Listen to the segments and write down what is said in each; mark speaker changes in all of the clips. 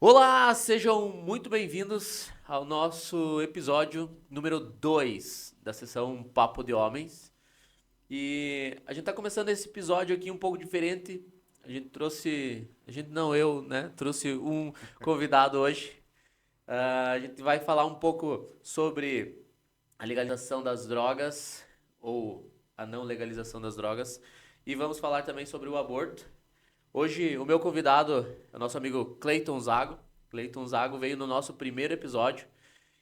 Speaker 1: Olá, sejam muito bem-vindos ao nosso episódio número 2 da sessão Papo de Homens. E a gente tá começando esse episódio aqui um pouco diferente. Eu, né? Trouxe um convidado hoje. A gente vai falar um pouco sobre a legalização das drogas ou a não legalização das drogas. E vamos falar também sobre o aborto. Hoje, o meu convidado é o nosso amigo Cleiton Zago. Cleiton Zago veio no nosso primeiro episódio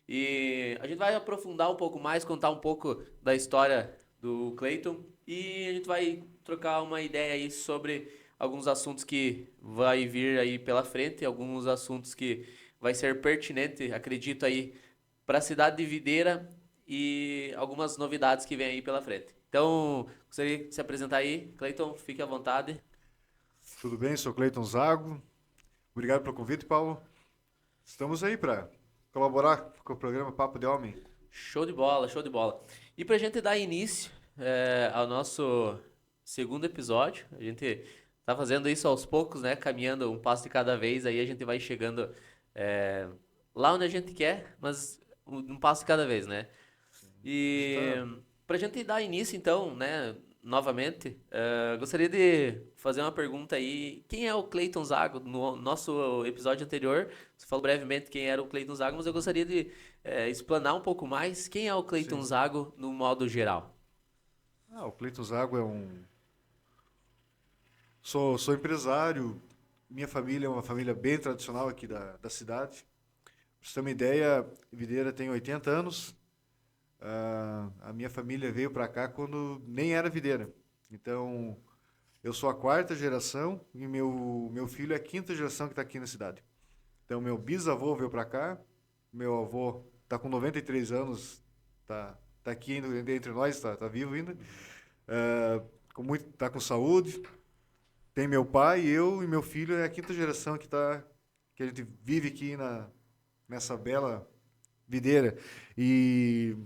Speaker 1: e a gente vai aprofundar um pouco mais, contar um pouco da história do Cleiton e a gente vai trocar uma ideia aí sobre alguns assuntos que vai vir aí pela frente, alguns assuntos que vai ser pertinente, acredito aí, para a cidade de Videira e algumas novidades que vem aí pela frente. Então, gostaria de se apresentar aí. Cleiton, fique à vontade.
Speaker 2: Tudo bem? Sou Cleiton Zago. Obrigado pelo convite, Paulo. Estamos aí para colaborar com o programa Papo de Homem.
Speaker 1: Show de bola, show de bola. E pra gente dar início ao nosso segundo episódio, a gente tá fazendo isso aos poucos, né? Caminhando um passo de cada vez, aí a gente vai chegando é, lá onde a gente quer, mas um passo de cada vez, né?
Speaker 2: A gente
Speaker 1: E
Speaker 2: tá...
Speaker 1: pra gente dar início, então, né, novamente, gostaria de fazer uma pergunta aí. Quem é o Cleiton Zago? No nosso episódio anterior, você falou brevemente quem era o Cleiton Zago, mas eu gostaria de explanar um pouco mais. Quem é o Cleiton
Speaker 2: Sim.
Speaker 1: Zago no modo geral?
Speaker 2: O Cleiton Zago é um... Sou empresário. Minha família é uma família bem tradicional aqui da cidade. Pra você ter uma ideia, Videira tem 80 anos. A minha família veio para cá quando nem era videira. Então, eu sou a quarta geração e meu filho é a quinta geração que está aqui na cidade. Então, meu bisavô veio para cá, meu avô está com 93 anos, tá aqui ainda entre nós, tá vivo ainda, tá com saúde. Tem meu pai, eu e meu filho é a quinta geração que a gente vive aqui nessa bela videira. E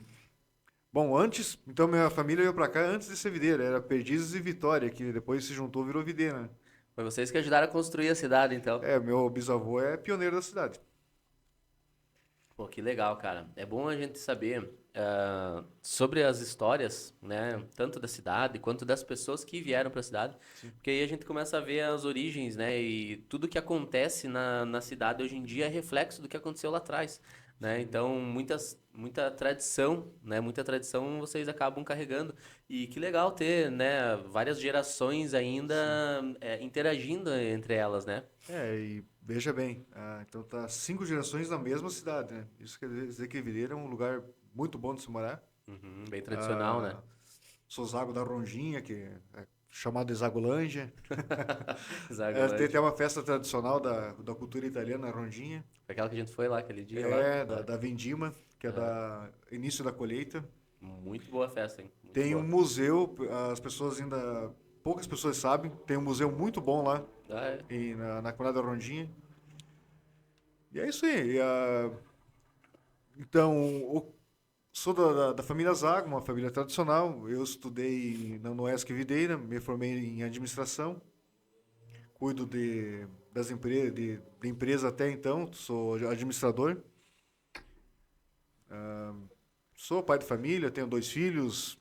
Speaker 2: bom, então minha família veio para cá antes de ser videira, era Perdizes e Vitória, que depois se juntou, virou videira, né?
Speaker 1: Foi vocês que ajudaram a construir a cidade, então.
Speaker 2: Meu bisavô é pioneiro da cidade.
Speaker 1: Pô, que legal, cara. É bom a gente saber sobre as histórias, né? Tanto da cidade quanto das pessoas que vieram para a cidade,
Speaker 2: Sim.
Speaker 1: porque aí a gente começa a ver as origens, né? E tudo que acontece na cidade hoje em dia é reflexo do que aconteceu lá atrás, né?
Speaker 2: Sim.
Speaker 1: Então, muita tradição, né? Muita tradição vocês acabam carregando. E que legal ter, né? Várias gerações ainda
Speaker 2: Sim.
Speaker 1: interagindo entre elas, né?
Speaker 2: E veja bem, então tá 5 gerações na mesma cidade, né? Isso quer dizer que Videira é um lugar muito bom de se morar.
Speaker 1: Uhum, bem tradicional, né?
Speaker 2: Ah, Sou Zago da Rondinha, que é chamado de Zagolândia. Tem até
Speaker 1: Zagolândia.
Speaker 2: uma festa tradicional da cultura italiana, a Rondinha.
Speaker 1: Foi aquela que a gente foi lá aquele dia lá. Ah,
Speaker 2: Da Vindima, que é
Speaker 1: aham.
Speaker 2: da início da colheita.
Speaker 1: Muito boa festa, hein? Muito
Speaker 2: Tem um
Speaker 1: boa.
Speaker 2: museu, as pessoas ainda, poucas pessoas sabem, tem um museu muito bom lá,
Speaker 1: Ah, é.
Speaker 2: na comunidade da Rondinha. E é isso aí. Então, sou da família Zago, uma família tradicional. Eu estudei na Noesc Videira, me formei em administração, cuido de empresa até então, sou administrador. Sou pai de família, tenho 2 filhos.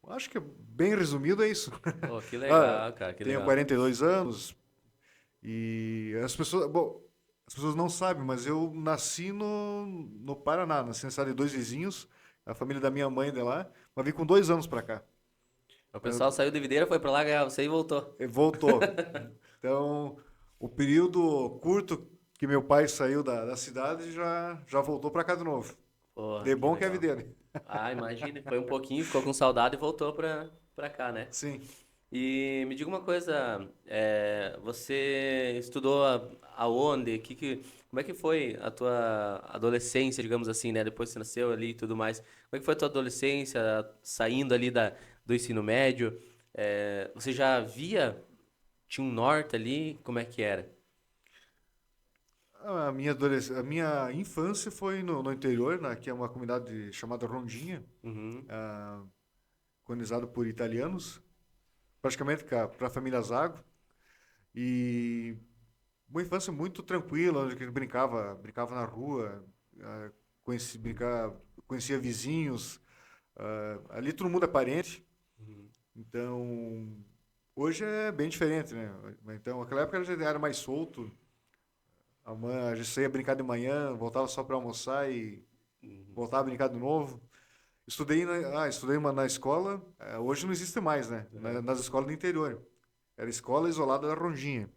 Speaker 2: Acho que bem resumido é isso.
Speaker 1: Pô, que
Speaker 2: Ah,
Speaker 1: legal, cara, que
Speaker 2: Tenho
Speaker 1: legal.
Speaker 2: 42 anos e as pessoas não sabem, mas eu nasci no Paraná, nasci na cidade de dois vizinhos, a família da minha mãe é de lá, mas vim com 2 anos para cá.
Speaker 1: O
Speaker 2: Mas,
Speaker 1: pessoal saiu de Videira, foi pra lá ganhar você e voltou.
Speaker 2: Voltou. Então, o período curto que meu pai saiu da cidade já voltou para cá de novo.
Speaker 1: Pô,
Speaker 2: De
Speaker 1: que
Speaker 2: bom que é
Speaker 1: legal.
Speaker 2: videira.
Speaker 1: Ah, imagine, foi um pouquinho, ficou com saudade e voltou pra cá, né?
Speaker 2: Sim.
Speaker 1: E me diga uma coisa, você estudou aonde? Como é que foi a tua adolescência, digamos assim, né? Depois que você nasceu ali e tudo mais. Como é que foi a tua adolescência, saindo ali do ensino médio? Você já via, tinha um norte ali? Como é que era?
Speaker 2: A minha infância foi no interior, que é uma comunidade chamada Rondinha,
Speaker 1: Uhum.
Speaker 2: ah, colonizado por italianos, praticamente para a família Zago. E uma infância muito tranquila, onde a gente brincava na rua, ah, conhecia vizinhos. Ali todo mundo é parente,
Speaker 1: Uhum.
Speaker 2: então hoje é bem diferente, né? Então, naquela época a gente era mais solto. A gente saía brincar de manhã, voltava só para almoçar e
Speaker 1: Uhum.
Speaker 2: voltava a brincar de novo. Estudei na escola, hoje não existe mais, né?
Speaker 1: Uhum.
Speaker 2: Nas escolas do interior. Era escola isolada da Rondinha.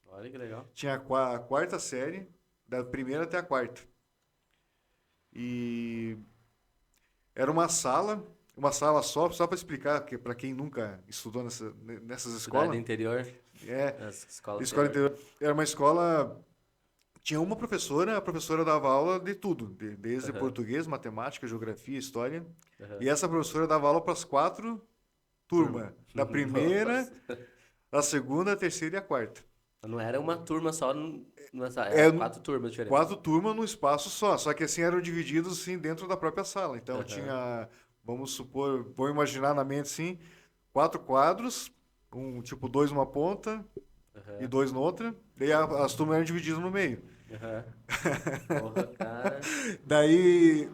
Speaker 1: Olha que legal.
Speaker 2: Tinha a quarta série, da primeira até a quarta. E era uma sala só para explicar, que para quem nunca estudou nessas
Speaker 1: Cidade do
Speaker 2: escolas,
Speaker 1: interior,
Speaker 2: é,
Speaker 1: as escolas do
Speaker 2: escola
Speaker 1: interior.
Speaker 2: interior, era uma escola, tinha uma professora, a professora dava aula de tudo, desde
Speaker 1: Aham,
Speaker 2: português, matemática, geografia, história. E
Speaker 1: aham.
Speaker 2: essa professora dava aula para as quatro
Speaker 1: Turma.
Speaker 2: turmas, da primeira,
Speaker 1: Nossa.
Speaker 2: a segunda, a terceira e a quarta.
Speaker 1: Não era uma turma só nessa,
Speaker 2: É
Speaker 1: era 4 turmas diferentes.
Speaker 2: quatro turmas num espaço só que assim eram divididos assim dentro da própria sala. Então
Speaker 1: Aham,
Speaker 2: tinha, vamos supor, vou imaginar na mente assim, quatro quadros, tipo dois numa ponta e
Speaker 1: aham,
Speaker 2: dois noutra. Daí as turmas eram divididas no meio.
Speaker 1: aham. Porra, cara.
Speaker 2: Daí,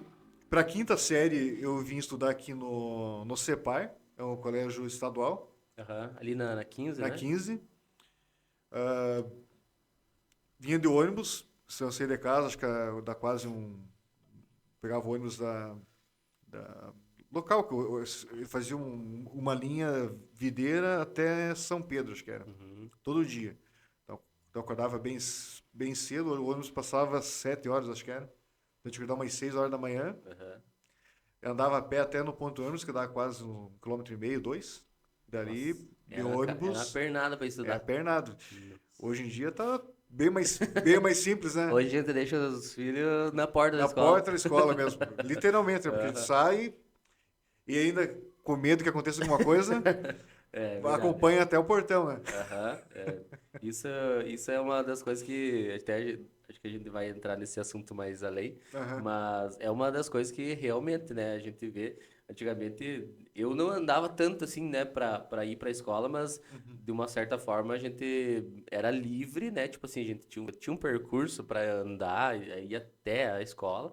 Speaker 2: para quinta série, eu vim estudar aqui no CEPAR, é um colégio estadual,
Speaker 1: Aham. Ali na 15,
Speaker 2: na
Speaker 1: né?
Speaker 2: 15. Vinha de ônibus, se eu saí de casa, acho que dá quase um. Pegava o ônibus da local, que ele fazia uma linha videira até São Pedro, acho que era,
Speaker 1: Uhum.
Speaker 2: todo dia. Então eu acordava bem cedo, o ônibus passava às 7 horas, acho que era. Então eu tinha que dar umas 6 horas da manhã.
Speaker 1: Aham.
Speaker 2: Eu andava a pé até no ponto ônibus, que dava quase 1,5 km, dois. Dali,
Speaker 1: Nossa.
Speaker 2: de
Speaker 1: Era uma
Speaker 2: ônibus,
Speaker 1: pernada pra
Speaker 2: é
Speaker 1: estudar.
Speaker 2: pernado.
Speaker 1: Nossa.
Speaker 2: Hoje em dia tá bem mais simples, né?
Speaker 1: Hoje a gente deixa os filhos na porta da
Speaker 2: Na
Speaker 1: escola.
Speaker 2: porta da escola mesmo. Literalmente, né? Porque a gente
Speaker 1: Aham.
Speaker 2: sai e ainda com medo que aconteça alguma coisa,
Speaker 1: É verdade.
Speaker 2: acompanha até o portão, né?
Speaker 1: Aham, é. Isso, isso é uma das coisas que até acho que a gente vai entrar nesse assunto mais além,
Speaker 2: Aham.
Speaker 1: mas é uma das coisas que realmente, né, a gente vê. Antigamente eu não andava tanto assim, né, para ir para a escola, mas
Speaker 2: Uhum.
Speaker 1: de uma certa forma a gente era livre, né? Tipo assim, a gente tinha um percurso para andar, ir até a escola.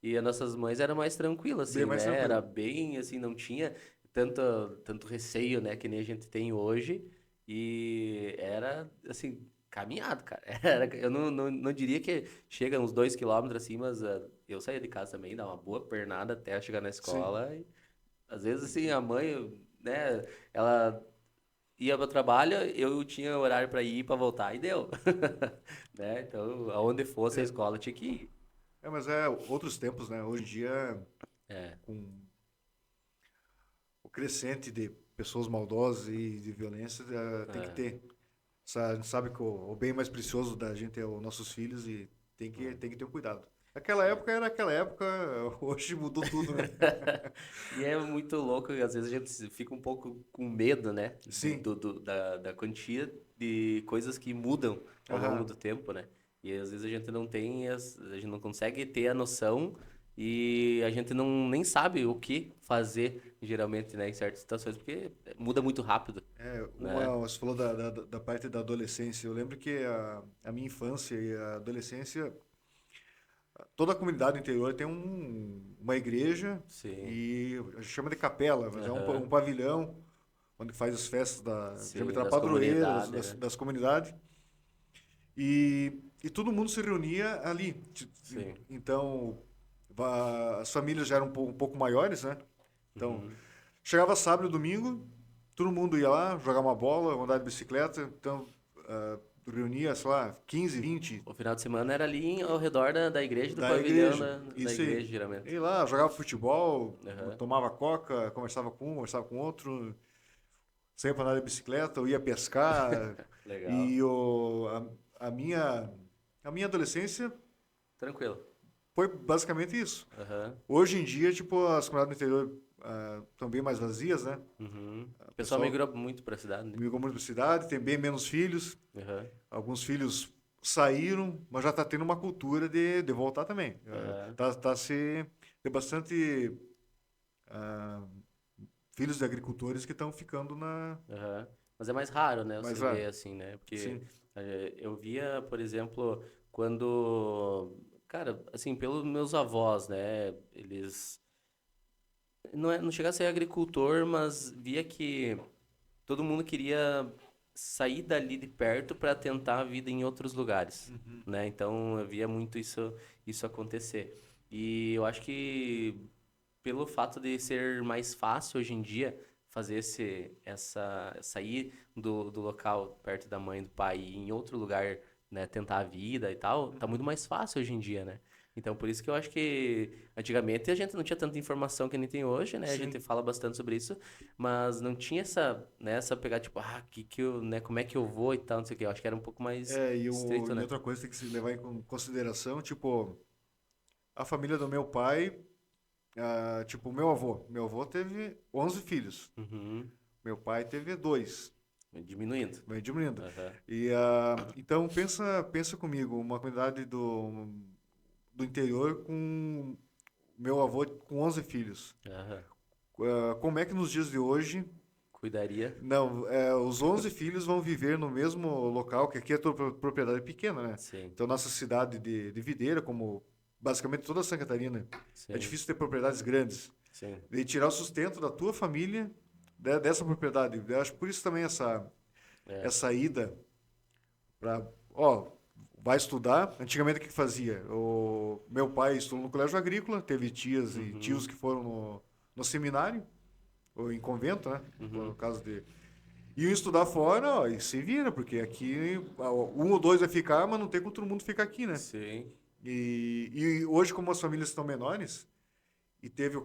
Speaker 1: E as nossas mães eram mais tranquilas,
Speaker 2: Bem
Speaker 1: assim,
Speaker 2: mais
Speaker 1: né? Era
Speaker 2: tranquilo.
Speaker 1: bem assim, não tinha tanto receio, né, que nem a gente tem hoje. E era, assim, caminhado, cara. Eu não diria que chega uns 2 km assim, mas eu saía de casa também, dava uma boa pernada até chegar na
Speaker 2: Sim.
Speaker 1: escola. E, às vezes, assim, a mãe, né, ela ia para o trabalho, eu tinha horário para ir e para voltar, e deu. Né? Então, aonde fosse a
Speaker 2: É,
Speaker 1: escola, tinha que ir.
Speaker 2: mas outros tempos, né? Hoje em dia,
Speaker 1: É,
Speaker 2: com o crescente de pessoas maldosas e de violência, tem que
Speaker 1: é,
Speaker 2: ter. A gente sabe que o bem mais precioso da gente é os nossos filhos e tem que ter um cuidado. Aquela
Speaker 1: é.
Speaker 2: época era aquela época, hoje mudou tudo, né?
Speaker 1: E é muito louco, e às vezes a gente fica um pouco com medo, né?
Speaker 2: Sim.
Speaker 1: Da quantia de coisas que mudam ao longo
Speaker 2: Aham.
Speaker 1: do tempo, né? E às vezes a gente não tem, a gente não consegue ter a noção e a gente não nem sabe o que fazer, geralmente, né? Em certas situações, porque muda muito rápido, né?
Speaker 2: Você falou da parte da adolescência. Eu lembro que a minha infância e a adolescência, toda a comunidade do interior tem uma igreja
Speaker 1: Sim.
Speaker 2: e a gente chama de capela, mas é um
Speaker 1: Aham.
Speaker 2: pavilhão onde faz as festas
Speaker 1: Sim,
Speaker 2: geralmente da
Speaker 1: das
Speaker 2: padroeira,
Speaker 1: comunidades, né?
Speaker 2: das comunidades. E todo mundo se reunia ali.
Speaker 1: Sim.
Speaker 2: Então, as famílias já eram um pouco maiores, né? Então,
Speaker 1: Uhum.
Speaker 2: chegava sábado e domingo, todo mundo ia lá jogar uma bola, andar de bicicleta. Então, reunia, sei lá, 15, 20
Speaker 1: O final de semana era ali ao redor da igreja, do
Speaker 2: da
Speaker 1: pavilhão
Speaker 2: igreja.
Speaker 1: da
Speaker 2: Isso aí.
Speaker 1: igreja, geralmente.
Speaker 2: Ia lá, jogava futebol,
Speaker 1: Aham.
Speaker 2: tomava coca, conversava com outro, saía para andar de bicicleta, ou ia pescar.
Speaker 1: Legal.
Speaker 2: E a minha, a minha adolescência
Speaker 1: Tranquilo.
Speaker 2: foi basicamente isso.
Speaker 1: Aham.
Speaker 2: Hoje em dia, tipo, as comunidades do interior estão bem mais vazias, né?
Speaker 1: Uhum.
Speaker 2: O
Speaker 1: O pessoal
Speaker 2: pessoal
Speaker 1: migrou muito pra cidade, né?
Speaker 2: migrou muito para cidade, tem bem menos filhos.
Speaker 1: Aham.
Speaker 2: Alguns filhos saíram, mas já está tendo uma cultura de voltar também.
Speaker 1: Aham.
Speaker 2: Tem bastante ah, filhos de agricultores que estão ficando na.
Speaker 1: Aham. Mas é mais raro, né? Você
Speaker 2: Mais
Speaker 1: vê
Speaker 2: raro.
Speaker 1: assim, né? Porque
Speaker 2: Sim.
Speaker 1: Eu via, por exemplo, quando, cara, assim, pelos meus avós, né? Eles não chegava a ser agricultor, mas via que todo mundo queria sair dali de perto para tentar a vida em outros lugares,
Speaker 2: Uhum.
Speaker 1: né? Então eu via muito isso acontecer. E eu acho que pelo fato de ser mais fácil hoje em dia fazer sair do local perto da mãe e do pai e ir em outro lugar, né, tentar a vida e tal, tá muito
Speaker 2: Uhum.
Speaker 1: mais fácil hoje em dia, né? Então, por isso que eu acho que antigamente a gente não tinha tanta informação que nem tem hoje, né? A gente
Speaker 2: Sim.
Speaker 1: fala bastante sobre isso, mas não tinha essa pegar, tipo, né, como é que eu vou e tal, não sei o quê. Eu acho que era um pouco mais estrito,
Speaker 2: E
Speaker 1: né?
Speaker 2: outra coisa que tem que se levar em consideração, tipo, a família do meu pai, tipo, meu avô teve 11 filhos,
Speaker 1: Uhum.
Speaker 2: meu pai teve dois,
Speaker 1: Diminuindo.
Speaker 2: vai diminuindo.
Speaker 1: Aham.
Speaker 2: Então pensa comigo, uma comunidade do interior com meu avô com 11 filhos.
Speaker 1: Aham.
Speaker 2: Como é que nos dias de hoje,
Speaker 1: Cuidaria.
Speaker 2: não, os 11 filhos vão viver no mesmo local, que aqui é tudo propriedade pequena, né?
Speaker 1: Sim,
Speaker 2: Então, nossa cidade de Videira, como basicamente toda Santa Catarina, é
Speaker 1: sim,
Speaker 2: difícil ter propriedades grandes.
Speaker 1: sim.
Speaker 2: E tirar o sustento da tua família dessa propriedade. Eu acho por isso também
Speaker 1: É.
Speaker 2: essa ida para, ó, vai estudar. Antigamente o que fazia? O meu pai estudou no colégio agrícola, teve tias e tios
Speaker 1: Uhum,
Speaker 2: que foram no seminário, ou em convento, né?
Speaker 1: uhum.
Speaker 2: No caso de iam estudar fora, ó, e se vira, porque aqui um ou dois vai ficar, mas não tem como todo mundo ficar aqui, né?
Speaker 1: Sim.
Speaker 2: E hoje, como as famílias estão menores, e teve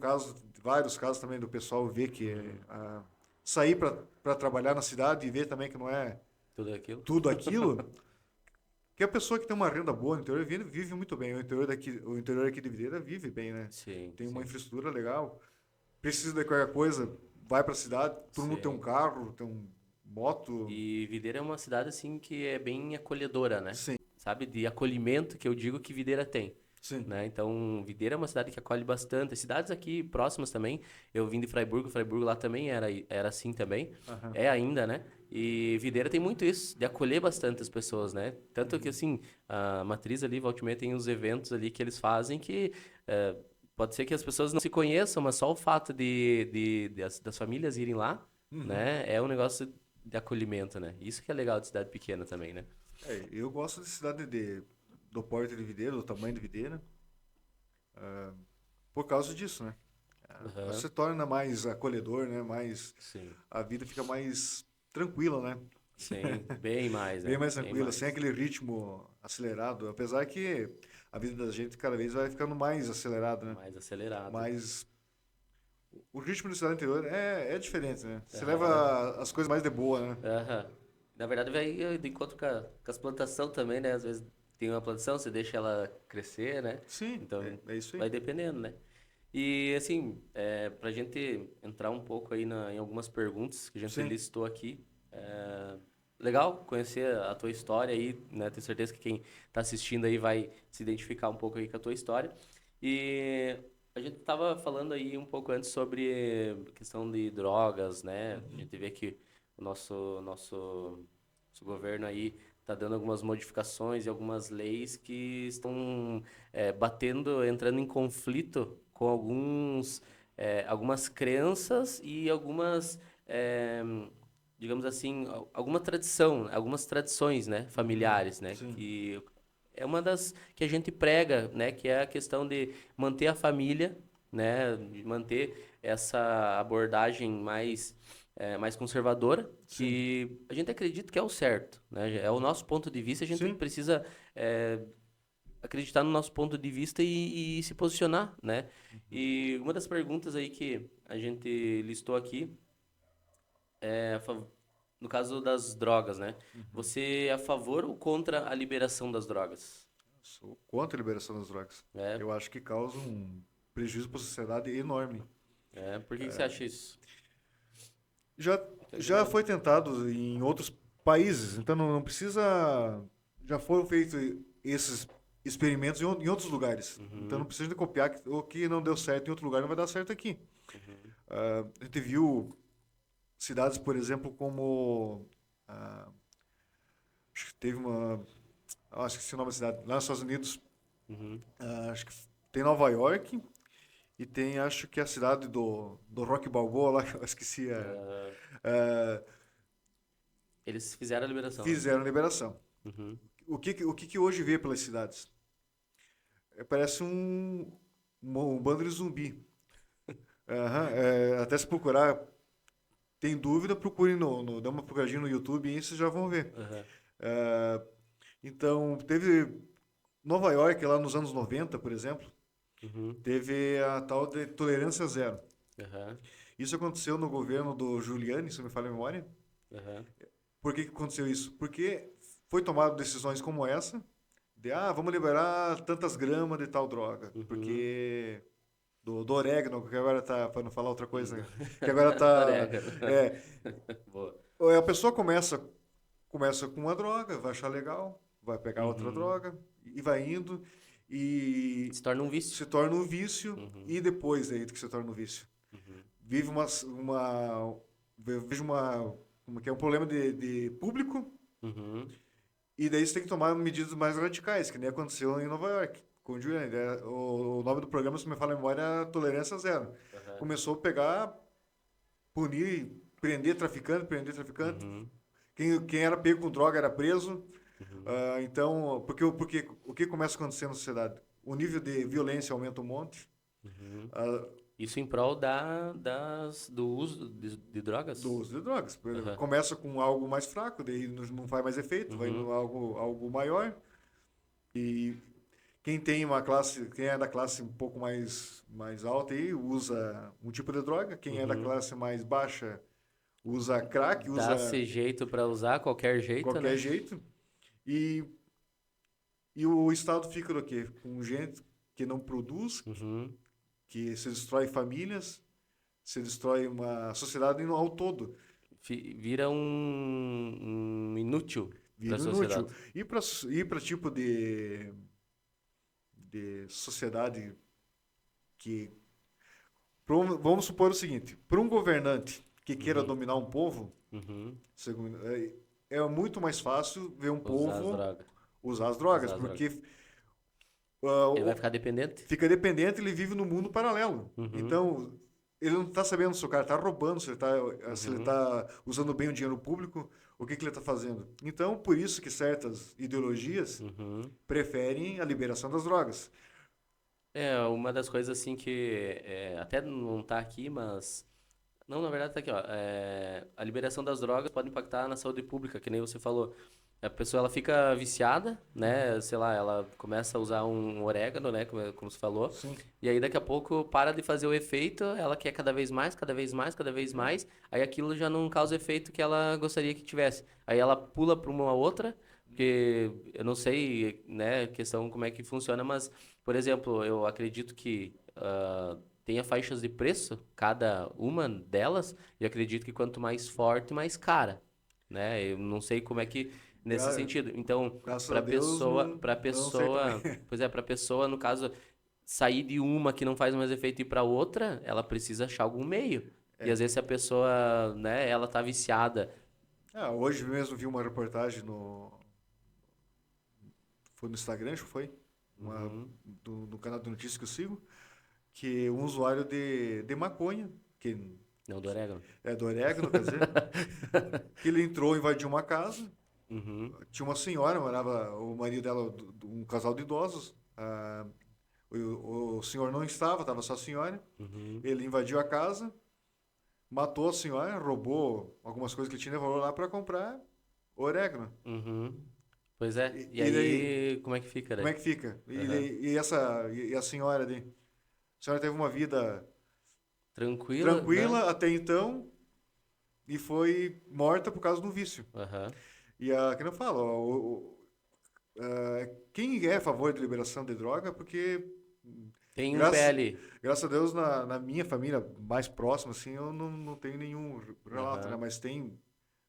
Speaker 2: vários casos também do pessoal ver que
Speaker 1: Uhum.
Speaker 2: sair para trabalhar na cidade e ver também que não é
Speaker 1: Tudo aquilo.
Speaker 2: tudo aquilo, que a pessoa que tem uma renda boa no interior vive muito bem. O interior aqui de Videira vive bem, né?
Speaker 1: Sim,
Speaker 2: Tem uma
Speaker 1: sim,
Speaker 2: infraestrutura legal. Precisa de qualquer coisa, vai para a cidade, todo mundo tem um
Speaker 1: sim.
Speaker 2: carro, tem um moto.
Speaker 1: E Videira é uma cidade assim que é bem acolhedora, né?
Speaker 2: Sim,
Speaker 1: Sabe? De acolhimento que eu digo que Videira tem.
Speaker 2: sim.
Speaker 1: Né? Então, Videira é uma cidade que acolhe bastante. As cidades aqui próximas também. Eu vim de Freiburgo lá também era assim também.
Speaker 2: Aham.
Speaker 1: É ainda, né? E Videira tem muito isso, de acolher bastante as pessoas, né? Tanto que,
Speaker 2: Uhum.
Speaker 1: assim, a matriz ali, volta e meia, tem os eventos ali que eles fazem que pode ser que as pessoas não se conheçam, mas só o fato das famílias irem lá,
Speaker 2: Uhum.
Speaker 1: né? É um negócio de acolhimento, né? Isso que é legal de cidade pequena também, né?
Speaker 2: Eu gosto de cidade do porte de Videira, do tamanho de Videira, por causa disso, né?
Speaker 1: Aham,
Speaker 2: Se torna mais acolhedor, né?
Speaker 1: sim.
Speaker 2: A vida fica mais tranquila, né?
Speaker 1: Sim, bem mais,
Speaker 2: Bem
Speaker 1: né?
Speaker 2: mais
Speaker 1: Bem
Speaker 2: tranquila, sem
Speaker 1: mais.
Speaker 2: aquele ritmo acelerado. Apesar que a vida da gente cada vez vai ficando mais acelerada, né?
Speaker 1: Mais acelerado.
Speaker 2: Mas o ritmo da cidade interior é diferente, né? Você
Speaker 1: Aham,
Speaker 2: leva as coisas mais de boa, né?
Speaker 1: aham. Na verdade, vai de encontro com as plantações também, né? Às vezes tem uma plantação, você deixa ela crescer, né?
Speaker 2: Sim,
Speaker 1: Então,
Speaker 2: é isso aí.
Speaker 1: vai dependendo, né? E, assim, pra gente entrar um pouco aí em algumas perguntas que a gente
Speaker 2: Sim.
Speaker 1: listou aqui, legal conhecer a tua história aí, né? Tenho certeza que quem tá assistindo aí vai se identificar um pouco aí com a tua história. E a gente tava falando aí um pouco antes sobre questão de drogas, né? A
Speaker 2: Uhum.
Speaker 1: gente vê que o nosso governo aí está dando algumas modificações e algumas leis que estão entrando em conflito com algumas crenças e é, digamos assim, alguma tradição, algumas tradições, né,
Speaker 2: Uhum.
Speaker 1: familiares, né,
Speaker 2: Sim.
Speaker 1: que é uma das que a gente prega, né, que é a questão de manter a família, né, de manter essa abordagem mais conservadora,
Speaker 2: Sim.
Speaker 1: que a gente acredita que é o certo, né? É o
Speaker 2: Uhum.
Speaker 1: nosso ponto de vista, a gente
Speaker 2: Sim.
Speaker 1: precisa acreditar no nosso ponto de vista e se posicionar, né?
Speaker 2: Uhum.
Speaker 1: E uma das perguntas aí que a gente listou aqui é no caso das drogas, né?
Speaker 2: Uhum.
Speaker 1: Você é a favor ou contra a liberação das drogas?
Speaker 2: Sou contra a liberação das drogas.
Speaker 1: É,
Speaker 2: Eu acho que causa um prejuízo para a sociedade enorme.
Speaker 1: por que que você acha isso?
Speaker 2: Já,
Speaker 1: Pode
Speaker 2: já
Speaker 1: falar.
Speaker 2: foi tentado em outros países, então não precisa. Já foram feitos esses experimentos em outros lugares. Então não
Speaker 1: Uhum,
Speaker 2: precisa de copiar o que não deu certo em outro lugar, não vai dar certo aqui.
Speaker 1: uhum,
Speaker 2: A gente viu cidades, por exemplo, como ah, Acho que teve uma... acho que esqueci o nome da cidade. Lá nos Estados Unidos,
Speaker 1: Uhum.
Speaker 2: acho que tem Nova York e tem, acho que a cidade do Rock Balboa lá, que eu esqueci.
Speaker 1: Ah,
Speaker 2: Ah,
Speaker 1: eles fizeram a liberação, né?
Speaker 2: fizeram a liberação.
Speaker 1: Uhum.
Speaker 2: O que hoje vê pelas cidades? Parece um bando de zumbi. Aham, até se procurar, tem dúvida, procure dá uma procuradinha no YouTube e vocês já vão ver.
Speaker 1: Aham.
Speaker 2: Ah, então, teve Nova York, lá nos anos 90, por exemplo,
Speaker 1: Uhum.
Speaker 2: teve a tal de tolerância zero.
Speaker 1: Aham.
Speaker 2: Isso aconteceu no governo do Giuliani, se não me falha a memória.
Speaker 1: Aham.
Speaker 2: Por que aconteceu isso? Porque foi tomado decisões como essa, vamos liberar tantas gramas de tal droga,
Speaker 1: Uhum.
Speaker 2: porque do orégano, que agora tá, para não falar outra coisa,
Speaker 1: Uhum.
Speaker 2: né, que agora tá,
Speaker 1: Orégano.
Speaker 2: é,
Speaker 1: Boa.
Speaker 2: a pessoa começa com uma droga, vai achar legal, vai pegar outra
Speaker 1: Uhum.
Speaker 2: droga e vai indo e
Speaker 1: Se torna um vício.
Speaker 2: se torna um vício
Speaker 1: Uhum.
Speaker 2: e depois aí que se torna um vício.
Speaker 1: Uhum.
Speaker 2: Vive vejo como que é um problema de público
Speaker 1: Uhum.
Speaker 2: e daí você tem que tomar medidas mais radicais, que nem aconteceu em Nova York. Com o Julian, o nome do programa, se me fala a memória, é Tolerância Zero.
Speaker 1: Aham.
Speaker 2: Começou a pegar, punir, prender traficante.
Speaker 1: Uhum.
Speaker 2: Quem era pego com droga era preso.
Speaker 1: Uhum.
Speaker 2: Então, porque o que começa a acontecer na sociedade? O nível de violência aumenta um monte.
Speaker 1: Uhum.
Speaker 2: ah,
Speaker 1: Isso em prol do uso de
Speaker 2: do
Speaker 1: drogas?
Speaker 2: uso de drogas.
Speaker 1: Aham.
Speaker 2: Começa com algo mais fraco, daí não faz mais efeito, vai
Speaker 1: Uhum.
Speaker 2: no algo maior. E quem é da classe um pouco mais alta aí, usa um tipo de droga. Quem é da
Speaker 1: Uhum.
Speaker 2: classe mais baixa, usa crack, usa
Speaker 1: Dá-se jeito pra usar, qualquer jeito,
Speaker 2: qualquer
Speaker 1: né?
Speaker 2: jeito. E, e o Estado fica do quê? Com gente que não produz,
Speaker 1: Uhum.
Speaker 2: que se destrói famílias, se destrói uma sociedade ao todo.
Speaker 1: Vira um inútil para a
Speaker 2: Vira inútil.
Speaker 1: sociedade.
Speaker 2: E para tipo de sociedade que... Vamos supor o seguinte: para um governante que queira
Speaker 1: Uhum.
Speaker 2: dominar um povo,
Speaker 1: Uhum.
Speaker 2: é muito mais fácil ver um
Speaker 1: Usar as
Speaker 2: povo
Speaker 1: drogas.
Speaker 2: usar as drogas,
Speaker 1: Usar as drogas.
Speaker 2: porque
Speaker 1: Ele vai ficar dependente?
Speaker 2: fica dependente, ele vive no mundo paralelo.
Speaker 1: Uhum.
Speaker 2: Então, ele não está sabendo se o cara está roubando, se ele
Speaker 1: Uhum.
Speaker 2: tá usando bem o dinheiro público, o que ele está fazendo. Então, por isso que certas ideologias
Speaker 1: Uhum.
Speaker 2: preferem a liberação das drogas.
Speaker 1: É, uma das coisas assim que até não tá aqui, mas. Não, na verdade tá aqui, ó. A liberação das drogas pode impactar na saúde pública, que nem você falou. A pessoa ela fica viciada, né? Sei lá, ela começa a usar um orégano, né? Como você falou.
Speaker 2: Sim.
Speaker 1: E aí daqui a pouco para de fazer o efeito, ela quer cada vez mais, cada vez mais, cada vez mais. Aí aquilo já não causa o efeito que ela gostaria que tivesse. Aí ela pula para uma outra, porque eu não sei, né, questão como é que funciona, mas, por exemplo, eu acredito que tenha faixas de preço, cada uma delas, e acredito que quanto mais forte, mais cara, né? Eu não sei como é que nesse
Speaker 2: Gra-
Speaker 1: sentido. Então,
Speaker 2: Graças a Deus, não, não sei também.
Speaker 1: pois é, para pessoa, no caso, sair de uma que não faz mais efeito e ir para outra, ela precisa achar algum meio. E às vezes se a pessoa, né, ela tá viciada.
Speaker 2: Hoje mesmo vi uma reportagem foi no Instagram, acho que foi,
Speaker 1: Uhum.
Speaker 2: do canal de notícias que eu sigo, que um usuário de maconha, que
Speaker 1: Não, do orégano.
Speaker 2: é do orégano, quer dizer, que ele entrou, invadiu uma casa,
Speaker 1: Uhum.
Speaker 2: tinha uma senhora, morava o marido dela, um casal de idosos, o senhor não estava só a senhora,
Speaker 1: Uhum.
Speaker 2: ele invadiu a casa, matou a senhora, roubou algumas coisas que ele tinha e levou lá para comprar orégano.
Speaker 1: Uhum. Pois é. E
Speaker 2: E daí,
Speaker 1: aí, como é que fica
Speaker 2: como
Speaker 1: daí?
Speaker 2: é que fica?
Speaker 1: Aham.
Speaker 2: E a senhora ali? A senhora teve uma vida
Speaker 1: Tranquila, né?
Speaker 2: tranquila até então e foi morta por causa do vício.
Speaker 1: Aham.
Speaker 2: Que não falo, quem é a favor da liberação de droga, porque
Speaker 1: Tem um pé
Speaker 2: graças,
Speaker 1: ali.
Speaker 2: graças a Deus na minha família mais próxima, assim, eu não tenho nenhum relato, né?
Speaker 1: Aham.
Speaker 2: Mas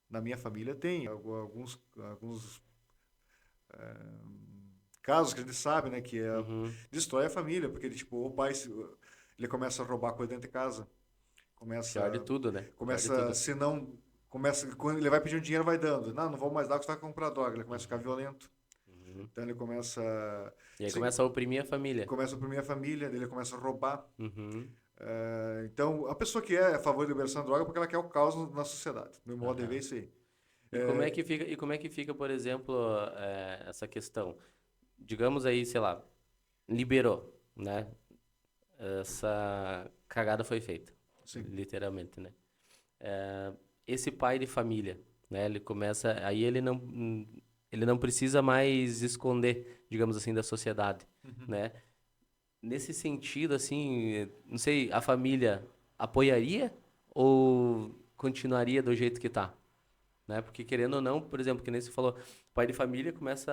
Speaker 2: na minha família tem alguns casos que a gente sabe, né?
Speaker 1: Uhum.
Speaker 2: Destrói a família, porque tipo, o pai ele começa a roubar coisa dentro de casa,
Speaker 1: Pior de
Speaker 2: começa,
Speaker 1: tudo, né? Pior de
Speaker 2: começa,
Speaker 1: tudo.
Speaker 2: se não quando ele vai pedir um dinheiro, vai dando. Não vou mais dar porque você vai comprar droga. Ele começa a ficar violento. Então ele começa.
Speaker 1: E aí
Speaker 2: Sim,
Speaker 1: começa a oprimir a família.
Speaker 2: começa a oprimir a família, ele começa a roubar.
Speaker 1: Uhum.
Speaker 2: Então, a pessoa que é a favor da liberação da droga é porque ela quer o caos na sociedade. No meu modo de ver, é isso aí.
Speaker 1: E como é que fica, por exemplo, essa questão? Digamos aí, sei lá, liberou, né? Essa cagada foi feita,
Speaker 2: Sim.
Speaker 1: literalmente, né? Esse pai de família, né? Ele começa, aí ele não precisa mais esconder, digamos assim, da sociedade, né? Nesse sentido, assim, não sei, a família apoiaria ou continuaria do jeito que tá? Né? Porque querendo ou não, por exemplo, que nem você falou, o pai de família começa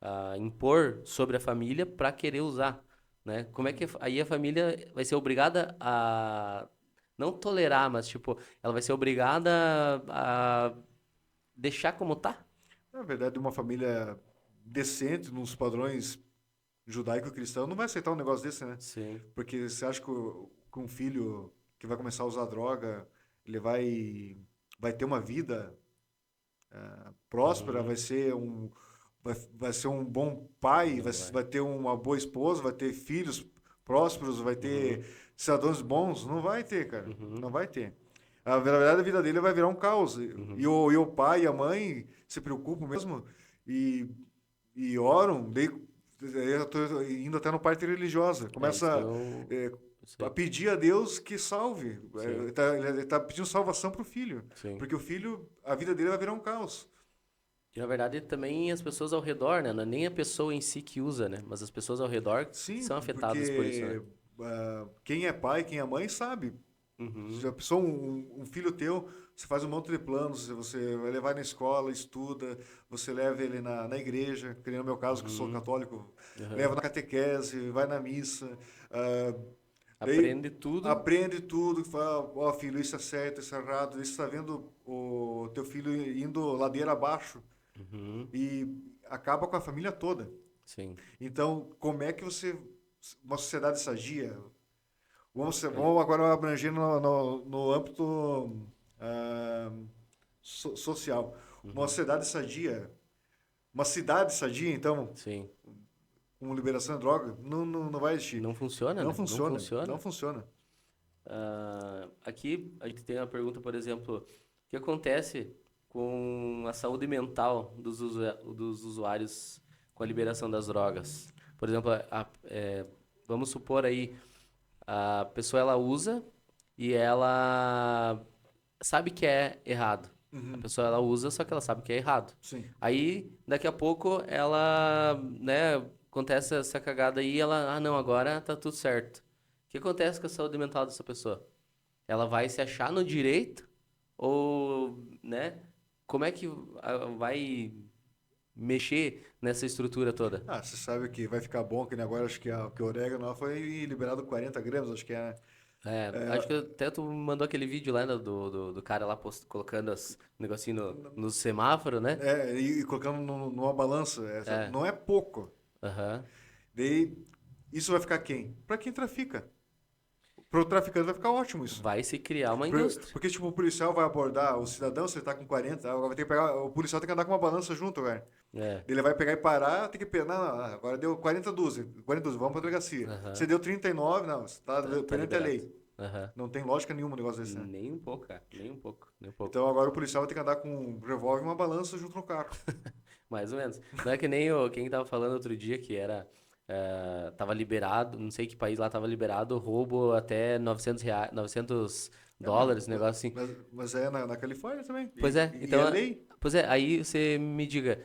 Speaker 1: a impor sobre a família para querer usar, né? Como é que aí a família vai ser obrigada a não tolerar, mas tipo, ela vai ser obrigada a deixar como tá?
Speaker 2: Na verdade, uma família decente, nos padrões judaico-cristão, não vai aceitar um negócio desse, né?
Speaker 1: Sim.
Speaker 2: Porque você acha que um filho que vai começar a usar droga, ele vai ter uma vida próspera,
Speaker 1: Uhum.
Speaker 2: vai ser um bom pai,
Speaker 1: Não vai.
Speaker 2: vai ter uma boa esposa, vai ter filhos prósperos, vai
Speaker 1: Uhum.
Speaker 2: ter cidadãos bons? Não vai ter, cara.
Speaker 1: Uhum.
Speaker 2: Não vai ter. Na verdade, a vida dele vai virar um caos.
Speaker 1: Uhum.
Speaker 2: E o pai e a mãe se preocupam mesmo e, e oram. Daí, eu tô indo até no parte religiosa.
Speaker 1: É isso que
Speaker 2: Começa é,
Speaker 1: eu
Speaker 2: a
Speaker 1: sei.
Speaker 2: pedir a Deus que salve.
Speaker 1: Sim.
Speaker 2: Ele tá pedindo salvação pro filho.
Speaker 1: Sim.
Speaker 2: Porque o filho, a vida dele vai virar um caos.
Speaker 1: E na verdade também as pessoas ao redor, né? Não é nem a pessoa em si que usa, né? Mas as pessoas ao redor que
Speaker 2: Sim,
Speaker 1: são afetadas por isso, né?
Speaker 2: porque quem é pai, quem é mãe, sabe. Se
Speaker 1: Uhum.
Speaker 2: a pessoa, um filho teu, você faz um monte de planos, você vai levar na escola, estuda, você leva ele na igreja, que nem no meu caso, que eu sou
Speaker 1: Uhum.
Speaker 2: católico, leva
Speaker 1: Uhum.
Speaker 2: na catequese, vai na missa, daí
Speaker 1: Aprende tudo.
Speaker 2: aprende tudo, fala, ó filho, isso é certo, isso é errado, isso está vendo o teu filho indo ladeira abaixo
Speaker 1: Uhum.
Speaker 2: e acaba com a família toda.
Speaker 1: Sim.
Speaker 2: Então, como é que uma sociedade sadia,
Speaker 1: Aí.
Speaker 2: vamos agora abranger no âmbito ah, social. Uma
Speaker 1: Uhum.
Speaker 2: sociedade sadia, uma cidade sadia, então,
Speaker 1: Sim.
Speaker 2: com liberação de droga, não vai existir.
Speaker 1: Não funciona,
Speaker 2: Não
Speaker 1: né? Não
Speaker 2: funciona, não
Speaker 1: funciona.
Speaker 2: funciona.
Speaker 1: Aqui a gente tem uma pergunta, por exemplo, o que acontece com a saúde mental dos usuários com a liberação das drogas? Por exemplo, vamos supor aí, a pessoa ela usa e ela sabe que é errado. A
Speaker 2: Uhum,
Speaker 1: pessoa ela usa, só que ela sabe que é errado.
Speaker 2: sim.
Speaker 1: Aí, daqui a pouco, ela, né, acontece essa cagada aí, ela, não, agora tá tudo certo. O que acontece com a saúde mental dessa pessoa? Ela vai se achar no direito ou, né, como é que vai mexer nessa estrutura toda?
Speaker 2: Você sabe que vai ficar bom, que nem agora acho que o orégano lá foi liberado 40 gramas, acho que é.
Speaker 1: Acho que até tu mandou aquele vídeo lá, né, do cara lá colocando os negocinho no semáforo, né?
Speaker 2: E colocando numa balança,
Speaker 1: É,
Speaker 2: não é pouco.
Speaker 1: aham.
Speaker 2: Daí, isso vai ficar quem? Para quem trafica. Para o traficante vai ficar ótimo isso.
Speaker 1: Vai se criar uma indústria.
Speaker 2: Porque, tipo, o policial vai abordar o cidadão, se ele tá com 40, agora vai ter que pegar, o policial tem que andar com uma balança junto, cara.
Speaker 1: É,
Speaker 2: Ele vai pegar e parar, tem que pegar, não, agora deu 40 dúzias, vamos pra delegacia. Você
Speaker 1: aham.
Speaker 2: deu 39, não, você tá
Speaker 1: Tá
Speaker 2: perante a
Speaker 1: liberado.
Speaker 2: lei.
Speaker 1: Aham.
Speaker 2: Não tem lógica nenhuma um negócio desse, né?
Speaker 1: Nem um pouco, cara. Nem um pouco. Nem um pouco.
Speaker 2: Então agora o policial vai ter que andar com um revólver e uma balança junto no carro.
Speaker 1: Mais ou menos. Não é que nem quem tava falando outro dia que era. Tava liberado, não sei que país lá tava liberado, roubo até R$ 900, 900
Speaker 2: É, mas,
Speaker 1: dólares, negócio assim.
Speaker 2: mas é na Califórnia também.
Speaker 1: Pois é,
Speaker 2: E
Speaker 1: então.
Speaker 2: é lei.
Speaker 1: Pois é, aí você me diga,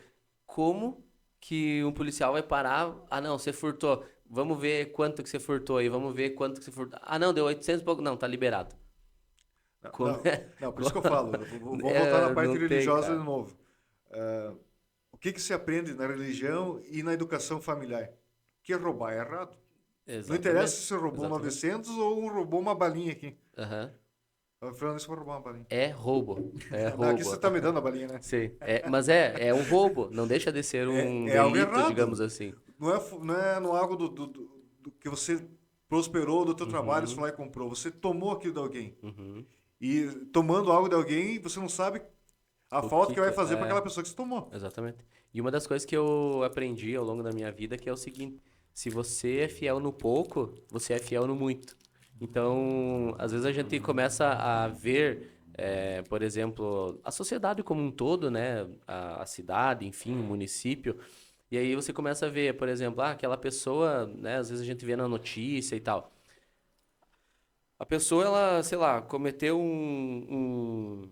Speaker 1: como que um policial vai parar? Ah, não, você furtou. Vamos ver quanto que você furtou aí, vamos ver quanto que você furtou. Ah, não, deu 800 e pouco. Não, tá liberado.
Speaker 2: Não,
Speaker 1: Como
Speaker 2: não,
Speaker 1: é?
Speaker 2: não, por isso que eu falo. Vamos voltar na parte
Speaker 1: Não tem,
Speaker 2: religiosa de
Speaker 1: cara.
Speaker 2: novo. O que se aprende na religião e na educação familiar? Que roubar é errado. Não interessa
Speaker 1: Exatamente.
Speaker 2: se você roubou
Speaker 1: Exatamente.
Speaker 2: 900 ou roubou uma balinha aqui.
Speaker 1: Aham.
Speaker 2: Falando isso, vou roubar uma balinha.
Speaker 1: É roubo. É
Speaker 2: Não, aqui
Speaker 1: roubo.
Speaker 2: você tá me dando a balinha, né?
Speaker 1: Sim. Mas é um roubo. Não deixa de ser um
Speaker 2: É algo
Speaker 1: delito, digamos
Speaker 2: errado.
Speaker 1: assim.
Speaker 2: Não é no algo do que você prosperou do teu trabalho, você
Speaker 1: Uhum.
Speaker 2: foi lá e comprou. Você tomou aquilo de alguém.
Speaker 1: Uhum.
Speaker 2: e tomando algo de alguém, você não sabe a
Speaker 1: O
Speaker 2: falta que vai
Speaker 1: que
Speaker 2: fazer para
Speaker 1: é,
Speaker 2: aquela pessoa que você tomou.
Speaker 1: exatamente. E uma das coisas que eu aprendi ao longo da minha vida que é o seguinte: se você é fiel no pouco, você é fiel no muito. Então, às vezes a gente começa a ver, por exemplo, a sociedade como um todo, né? A cidade, enfim, o município. E aí você começa a ver, por exemplo, aquela pessoa, né? Às vezes a gente vê na notícia e tal. A pessoa, ela, sei lá, cometeu um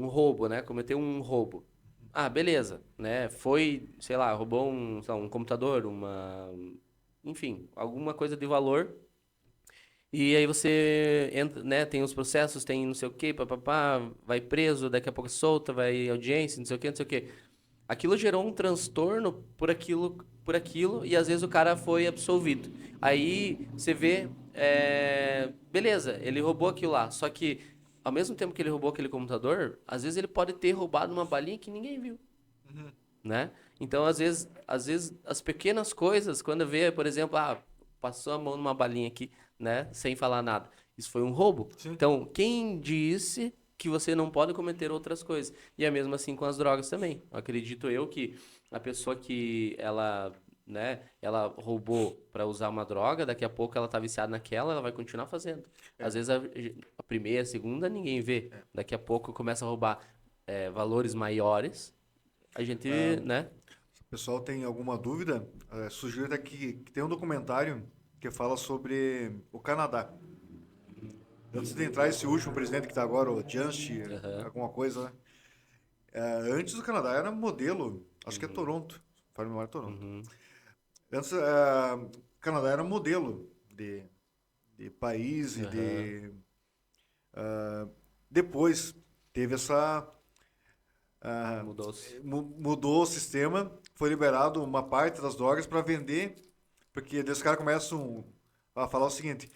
Speaker 1: roubo, né? Cometeu um roubo. Ah, beleza, né? Foi, sei lá, roubou sei lá, um computador, enfim, alguma coisa de valor. E aí você entra, né? Tem os processos, tem não sei o quê, papapá, vai preso, daqui a pouco solta, vai audiência, não sei o quê, não sei o quê. Aquilo gerou um transtorno por aquilo, e às vezes o cara foi absolvido. Aí você vê, beleza, ele roubou aquilo lá, só que ao mesmo tempo que ele roubou aquele computador, às vezes ele pode ter roubado uma balinha que ninguém viu, né? Então, às vezes as pequenas coisas, quando vê, por exemplo, passou a mão numa balinha aqui, né, sem falar nada. Isso foi um roubo.
Speaker 2: Sim.
Speaker 1: Então, quem disse que você não pode cometer outras coisas? E é mesmo assim com as drogas também. Acredito eu que a pessoa que ela, né, ela roubou para usar uma droga, daqui a pouco ela tá viciada naquela, ela vai continuar fazendo.
Speaker 2: É.
Speaker 1: Às vezes a primeira, a segunda ninguém vê. Daqui a pouco começa a roubar valores maiores. A gente, né?
Speaker 2: Se o pessoal tem alguma dúvida, sugiro até que tem um documentário que fala sobre o Canadá. Antes de entrar esse último presidente que está agora, o Just,
Speaker 1: Aham.
Speaker 2: alguma coisa, né? Antes o Canadá era modelo, acho que é
Speaker 1: Uhum.
Speaker 2: Toronto, para memória é Toronto.
Speaker 1: Uhum.
Speaker 2: Antes o Canadá era modelo de país e
Speaker 1: Aham.
Speaker 2: de... Depois teve
Speaker 1: Mudou-se.
Speaker 2: mudou o sistema, foi liberado uma parte das drogas para vender, porque daí os caras começam a falar o seguinte: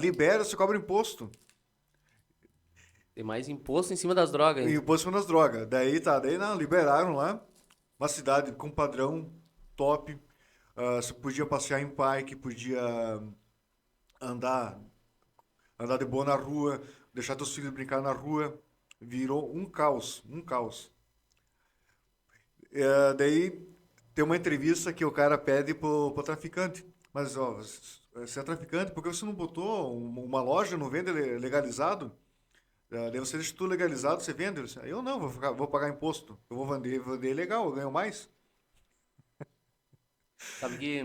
Speaker 2: libera, você cobra imposto.
Speaker 1: Tem mais imposto em cima das drogas
Speaker 2: E
Speaker 1: ainda.
Speaker 2: imposto nas drogas. Daí não, liberaram lá, uma cidade com padrão top. Você podia passear em parque, podia andar, andar de boa na rua, deixar teus filhos brincar na rua. Virou um caos, um caos. Daí tem uma entrevista que o cara pede pro traficante. Mas, ó, você é traficante, por que você não botou uma loja, não vende legalizado? Daí você deixa tudo legalizado, você vende? Ele disse, eu não, vou pagar imposto. Eu vou vender legal, eu ganho mais.
Speaker 1: Sabe que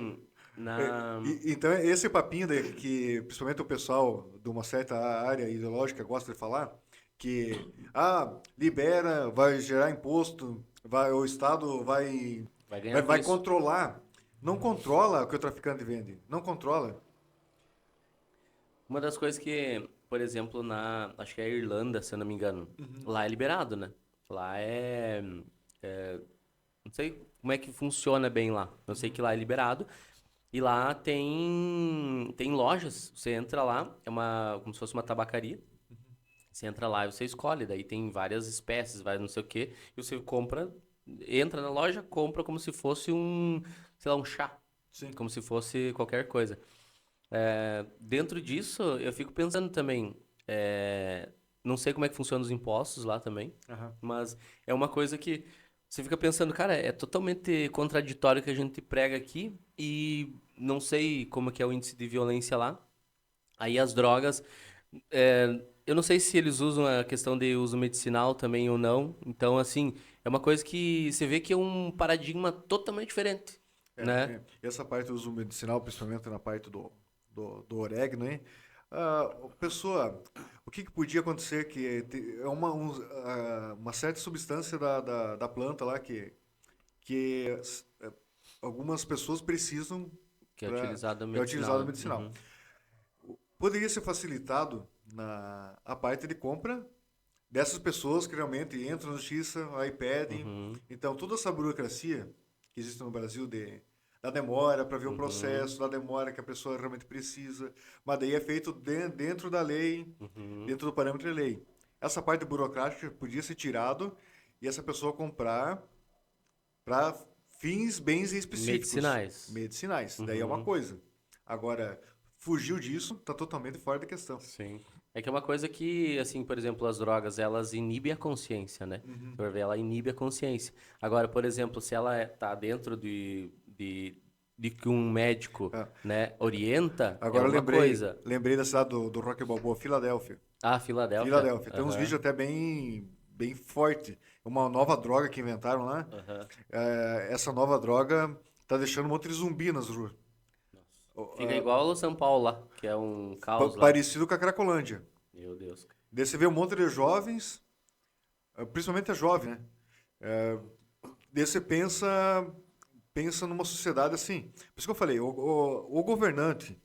Speaker 1: na.
Speaker 2: Então, esse papinho que principalmente o pessoal de uma certa área ideológica gosta de falar, que, libera, vai gerar imposto, o Estado vai,
Speaker 1: Vai ganhar
Speaker 2: vai,
Speaker 1: com
Speaker 2: vai
Speaker 1: isso.
Speaker 2: controlar. Não controla o que o traficante vende. Não controla.
Speaker 1: Uma das coisas que, por exemplo, acho que é a Irlanda, se eu não me engano, lá é liberado, né? Lá não sei como é que funciona bem lá. Eu sei que lá é liberado. E lá tem lojas. Você entra lá, como se fosse uma tabacaria. Você entra lá e você escolhe. Daí tem várias espécies, vai não sei o quê. E você compra, entra na loja, compra como se fosse sei lá, um chá.
Speaker 2: Sim.
Speaker 1: Como se fosse qualquer coisa. Dentro disso, eu fico pensando também. Não sei como é que funcionam os impostos lá também.
Speaker 2: Aham.
Speaker 1: Mas é uma coisa que você fica pensando, cara, é totalmente contraditório o que a gente prega aqui. E não sei como que é o índice de violência lá. Aí as drogas, eu não sei se eles usam a questão de uso medicinal também ou não. Então, assim, é uma coisa que você vê que é um paradigma totalmente diferente, né?
Speaker 2: Essa parte do uso medicinal, principalmente na parte do orégano, hein? Pessoa, o que podia acontecer que é uma certa substância da planta lá que algumas pessoas precisam
Speaker 1: Que é
Speaker 2: para
Speaker 1: utilizado
Speaker 2: é
Speaker 1: medicinal,
Speaker 2: utilizado
Speaker 1: né?
Speaker 2: medicinal.
Speaker 1: Uhum.
Speaker 2: Poderia ser facilitado a parte de compra dessas pessoas que realmente entram na justiça, aí pedem.
Speaker 1: Uhum.
Speaker 2: Então, toda essa burocracia que existe no Brasil da demora para ver o
Speaker 1: Uhum.
Speaker 2: processo, da demora que a pessoa realmente precisa, mas daí é feito dentro da lei,
Speaker 1: Uhum.
Speaker 2: dentro do parâmetro da lei. Essa parte burocrática podia ser tirado e essa pessoa comprar para fins, bens específicos,
Speaker 1: Medicinais.
Speaker 2: medicinais. Daí é uma
Speaker 1: Uhum.
Speaker 2: coisa. Agora, fugiu disso, está totalmente fora da questão.
Speaker 1: Sim. É que é uma coisa que, assim, por exemplo, as drogas, elas inibem a consciência, né?
Speaker 2: Uhum.
Speaker 1: Por ver, ela inibe a consciência. Agora, por exemplo, se ela tá dentro de que um médico,
Speaker 2: Ah,
Speaker 1: né, orienta, é
Speaker 2: agora eu
Speaker 1: uma coisa.
Speaker 2: lembrei da cidade do Rock Balboa, Filadélfia.
Speaker 1: Ah, Filadélfia?
Speaker 2: Filadélfia. Tem uns
Speaker 1: Aham,
Speaker 2: vídeos até bem forte. Uma nova droga que inventaram lá.
Speaker 1: aham.
Speaker 2: Essa nova droga tá deixando um monte de zumbi nas ruas.
Speaker 1: Fica igual o São Paulo lá, que é um caos lá.
Speaker 2: Parecido com a Cracolândia.
Speaker 1: Meu Deus.
Speaker 2: Daí você vê um monte de jovens, principalmente a jovem, né? Daí você pensa numa sociedade assim. Por isso que eu falei, o governante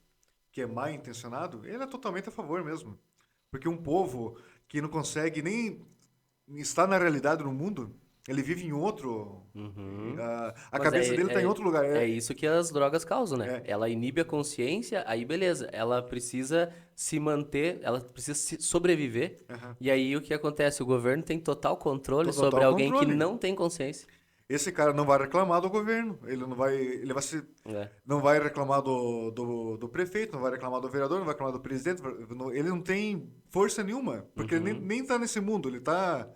Speaker 2: que é mal intencionado, ele é totalmente a favor mesmo. Porque um povo que não consegue nem estar na realidade no mundo, ele vive em outro.
Speaker 1: Uhum.
Speaker 2: A
Speaker 1: Mas
Speaker 2: cabeça dele está em outro lugar.
Speaker 1: é isso que as drogas causam, né?
Speaker 2: É,
Speaker 1: Ela inibe a consciência, aí beleza. Ela precisa se manter, ela precisa sobreviver.
Speaker 2: aham.
Speaker 1: E aí o que acontece? O governo tem total controle sobre
Speaker 2: Total
Speaker 1: alguém que
Speaker 2: controle.
Speaker 1: não tem consciência.
Speaker 2: Esse cara não vai reclamar do governo,
Speaker 1: É.
Speaker 2: não vai reclamar do prefeito, não vai reclamar do vereador, não vai reclamar do presidente, ele não tem força nenhuma, porque ele
Speaker 1: Uhum.
Speaker 2: nem tá nesse mundo, ele tá,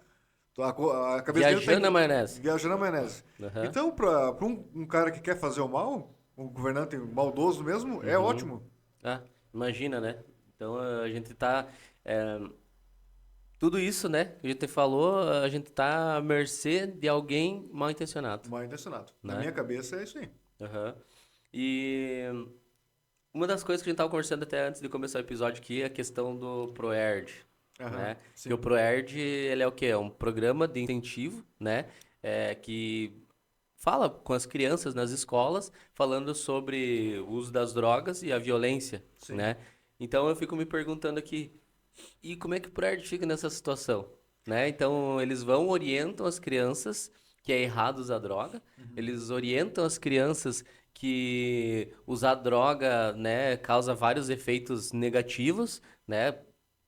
Speaker 2: a cabeça dele
Speaker 1: Viajando
Speaker 2: tá
Speaker 1: na maionese.
Speaker 2: viajando na maionese.
Speaker 1: Aham.
Speaker 2: Então, para um cara que quer fazer o mal, um governante maldoso mesmo, é
Speaker 1: Uhum.
Speaker 2: ótimo.
Speaker 1: Ah, imagina, né? Então a gente tá. é, Tudo isso, né, que a gente falou, a gente tá à mercê de alguém mal intencionado,
Speaker 2: Mal intencionado. Na
Speaker 1: né?
Speaker 2: minha cabeça é isso aí.
Speaker 1: Aham. E uma das coisas que a gente tava conversando até antes de começar o episódio aqui é a questão do ProErd,
Speaker 2: Aham,
Speaker 1: né? Que o
Speaker 2: sim.
Speaker 1: ProErd, ele é o quê? É um programa de incentivo, né? Que fala com as crianças nas escolas, falando sobre o uso das drogas e a violência,
Speaker 2: Sim.
Speaker 1: né? Então eu fico me perguntando aqui, e como é que o ProErd fica nessa situação, né? Então eles vão, orientam as crianças que é errado usar droga, eles orientam as crianças que usar droga, né, causa vários efeitos negativos, né?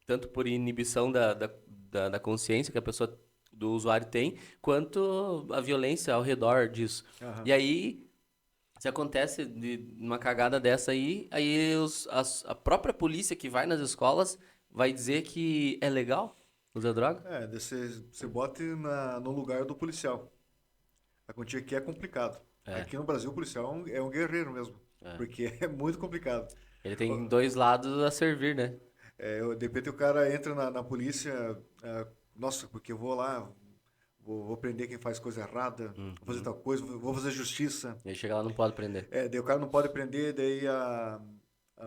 Speaker 1: Tanto por inibição da consciência que a pessoa do usuário tem, quanto a violência ao redor disso.
Speaker 2: Aham.
Speaker 1: E aí, se acontece uma cagada dessa aí a própria polícia que vai nas escolas vai dizer que é legal usar droga?
Speaker 2: Daí você bota no lugar do policial. A quantia aqui é complicado.
Speaker 1: É,
Speaker 2: Aqui no Brasil, o policial é um guerreiro mesmo,
Speaker 1: é.
Speaker 2: porque é muito complicado.
Speaker 1: Ele tem
Speaker 2: Ó,
Speaker 1: dois lados a servir, né?
Speaker 2: de repente o cara entra na polícia, nossa, porque eu vou lá, vou prender quem faz coisa errada, vou fazer
Speaker 1: Uhum.
Speaker 2: tal coisa, vou fazer justiça.
Speaker 1: Ele chega lá, não pode prender.
Speaker 2: Daí o cara não pode prender, daí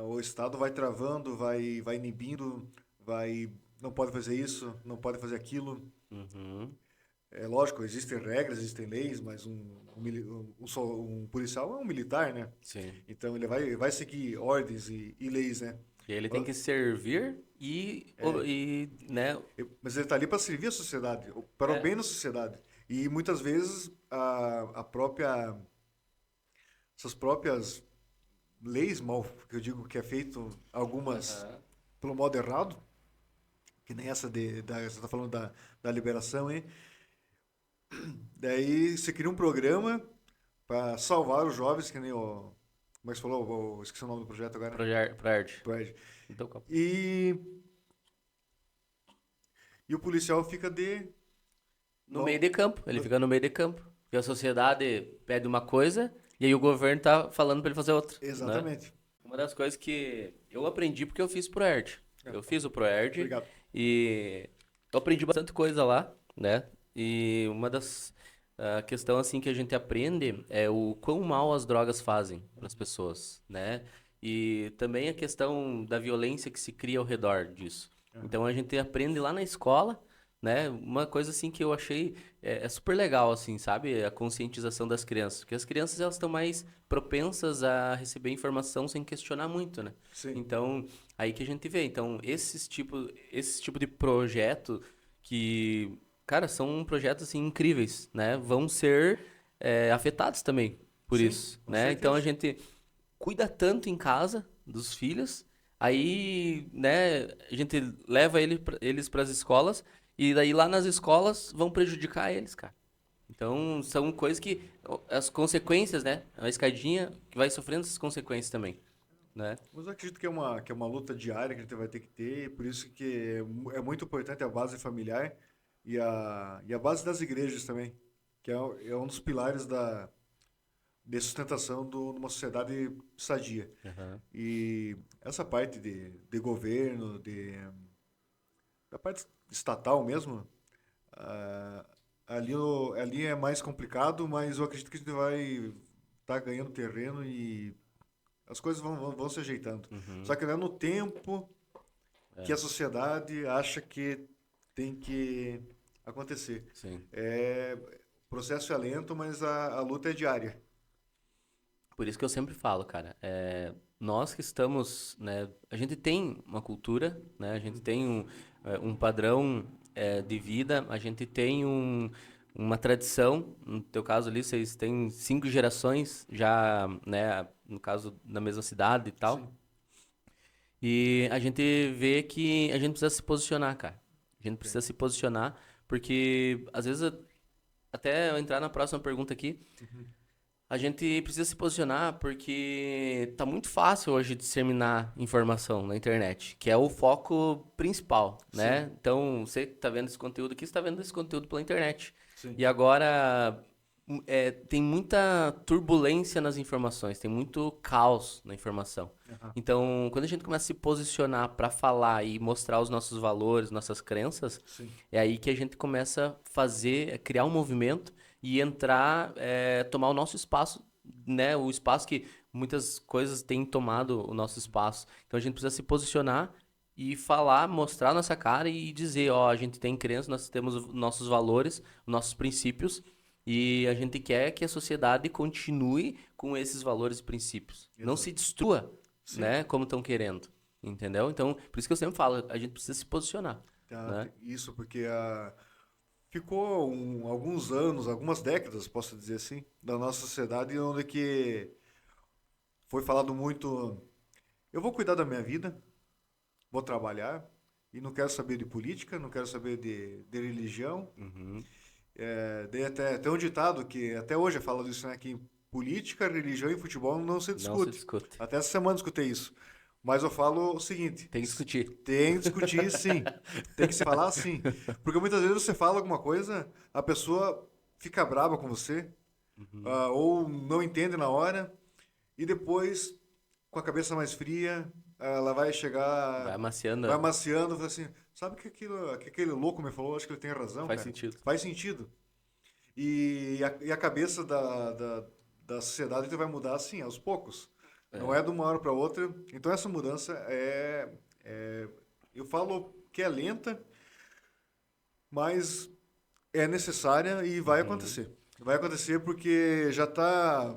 Speaker 2: o Estado vai travando, vai inibindo, não pode fazer isso, não pode fazer aquilo.
Speaker 1: Uhum.
Speaker 2: É lógico, existem regras, existem leis, mas um policial é um militar, né?
Speaker 1: Sim.
Speaker 2: Então ele vai seguir ordens e leis, né?
Speaker 1: E ele tem
Speaker 2: Ó,
Speaker 1: que servir e né?
Speaker 2: Mas ele está ali para servir a sociedade, para o
Speaker 1: É.
Speaker 2: bem da sociedade. E muitas vezes essas próprias leis, mal, que eu digo que é feito algumas
Speaker 1: Aham.
Speaker 2: pelo modo errado, que nem essa você está falando da liberação, hein? Daí você cria um programa para salvar os jovens, que nem o. Como é que você falou? Esqueci o nome do projeto agora.
Speaker 1: ProErd.
Speaker 2: Pride.
Speaker 1: Então, qual?
Speaker 2: E, e o policial fica
Speaker 1: No
Speaker 2: no-
Speaker 1: meio de campo, ele
Speaker 2: no-
Speaker 1: fica no meio de campo. Porque a sociedade pede uma coisa e aí o governo tá falando pra ele fazer outra, né?
Speaker 2: Exatamente.
Speaker 1: Uma das coisas que eu aprendi porque eu fiz ProErd.
Speaker 2: É,
Speaker 1: Eu fiz o ProErd
Speaker 2: obrigado.
Speaker 1: e eu aprendi bastante coisa lá, né? E uma das questão assim que a gente aprende é o quão mal as drogas fazem para as pessoas, né? E também a questão da violência que se cria ao redor disso. Então a gente aprende lá na escola, né? Uma coisa assim que eu achei é super legal, assim, sabe? A conscientização das crianças, porque as crianças elas estão mais propensas a receber informação sem questionar muito, né?
Speaker 2: Sim.
Speaker 1: Então aí que a gente vê. Então esse tipo de projeto que, cara, são projetos assim incríveis, né? Vão ser afetados também por
Speaker 2: Sim,
Speaker 1: isso,
Speaker 2: com
Speaker 1: né? Então a
Speaker 2: certeza.
Speaker 1: gente cuida tanto em casa dos filhos, aí, né, a gente leva eles para as escolas e daí lá nas escolas vão prejudicar eles, cara. Então são coisas que as consequências, né? A escadinha que vai sofrendo essas consequências também. né?
Speaker 2: Mas eu acredito que é uma luta diária que a gente vai ter que ter, e por isso que é muito importante a base familiar e a base das igrejas também, que é um dos pilares de sustentação de uma sociedade sadia.
Speaker 1: Aham.
Speaker 2: E essa parte de governo, da parte estatal mesmo, ah, ali é mais complicado, mas eu acredito que a gente vai estar ganhando terreno e as coisas vão se ajeitando.
Speaker 1: Uhum.
Speaker 2: Só que não é no tempo que
Speaker 1: É,
Speaker 2: a sociedade acha que tem que acontecer.
Speaker 1: sim.
Speaker 2: O processo é lento, mas a luta é diária.
Speaker 1: Por isso que eu sempre falo, cara, nós que estamos, né, a gente tem uma cultura, né, a gente tem um padrão de vida, a gente tem uma tradição, no teu caso ali, vocês têm 5 gerações já, né, no caso, na mesma cidade e
Speaker 2: Sim.
Speaker 1: tal, e a gente vê que a gente precisa se posicionar, cara, a gente
Speaker 2: É.
Speaker 1: precisa se posicionar, porque às vezes, até eu entrar na próxima pergunta aqui,
Speaker 2: Uhum.
Speaker 1: a gente precisa se posicionar porque tá muito fácil hoje disseminar informação na internet, que é o foco principal,
Speaker 2: Sim,
Speaker 1: né? Então, você que tá vendo esse conteúdo aqui, você tá vendo esse conteúdo pela internet.
Speaker 2: sim.
Speaker 1: E agora tem muita turbulência nas informações, tem muito caos na informação.
Speaker 2: Aham.
Speaker 1: Então, quando a gente começa a se posicionar para falar e mostrar os nossos valores, nossas crenças,
Speaker 2: Sim.
Speaker 1: é aí que a gente começa a fazer, criar um movimento e entrar, tomar o nosso espaço, né? O espaço que muitas coisas têm tomado o nosso espaço. Então a gente precisa se posicionar e falar, mostrar nossa cara e dizer, ó, a gente tem crença, nós temos nossos valores, nossos princípios e a gente quer que a sociedade continue com esses valores e princípios. Não se
Speaker 2: Exato.
Speaker 1: destrua,
Speaker 2: Sim.
Speaker 1: né? Como estão querendo. Entendeu? Então, por isso que eu sempre falo, a gente precisa se posicionar, né?
Speaker 2: Isso porque ficou alguns anos, algumas décadas, posso dizer assim, da nossa sociedade onde que foi falado muito, eu vou cuidar da minha vida, vou trabalhar e não quero saber de política, não quero saber de religião.
Speaker 1: Uhum.
Speaker 2: Daí até um ditado que até hoje é falado isso, né, que em política, religião e futebol não se
Speaker 1: Não se
Speaker 2: discute.
Speaker 1: discute.
Speaker 2: Até essa semana eu escutei isso. Mas eu falo o seguinte,
Speaker 1: Tem que discutir.
Speaker 2: tem que discutir sim, tem que se falar sim. Porque muitas vezes você fala alguma coisa, a pessoa fica brava com você,
Speaker 1: Uhum.
Speaker 2: ou não entende na hora, e depois, com a cabeça mais fria, ela vai
Speaker 1: Vai
Speaker 2: chegar, vai
Speaker 1: amaciando.
Speaker 2: amaciando, e fala assim, sabe que aquele louco me falou? Acho que ele tem razão,
Speaker 1: Faz
Speaker 2: cara.
Speaker 1: sentido.
Speaker 2: Faz sentido. E a cabeça da sociedade vai mudar assim, aos poucos. Não
Speaker 1: É.
Speaker 2: é de uma hora para outra. Então essa mudança eu falo que é lenta, mas é necessária e vai
Speaker 1: Uhum.
Speaker 2: acontecer. Vai acontecer porque já está,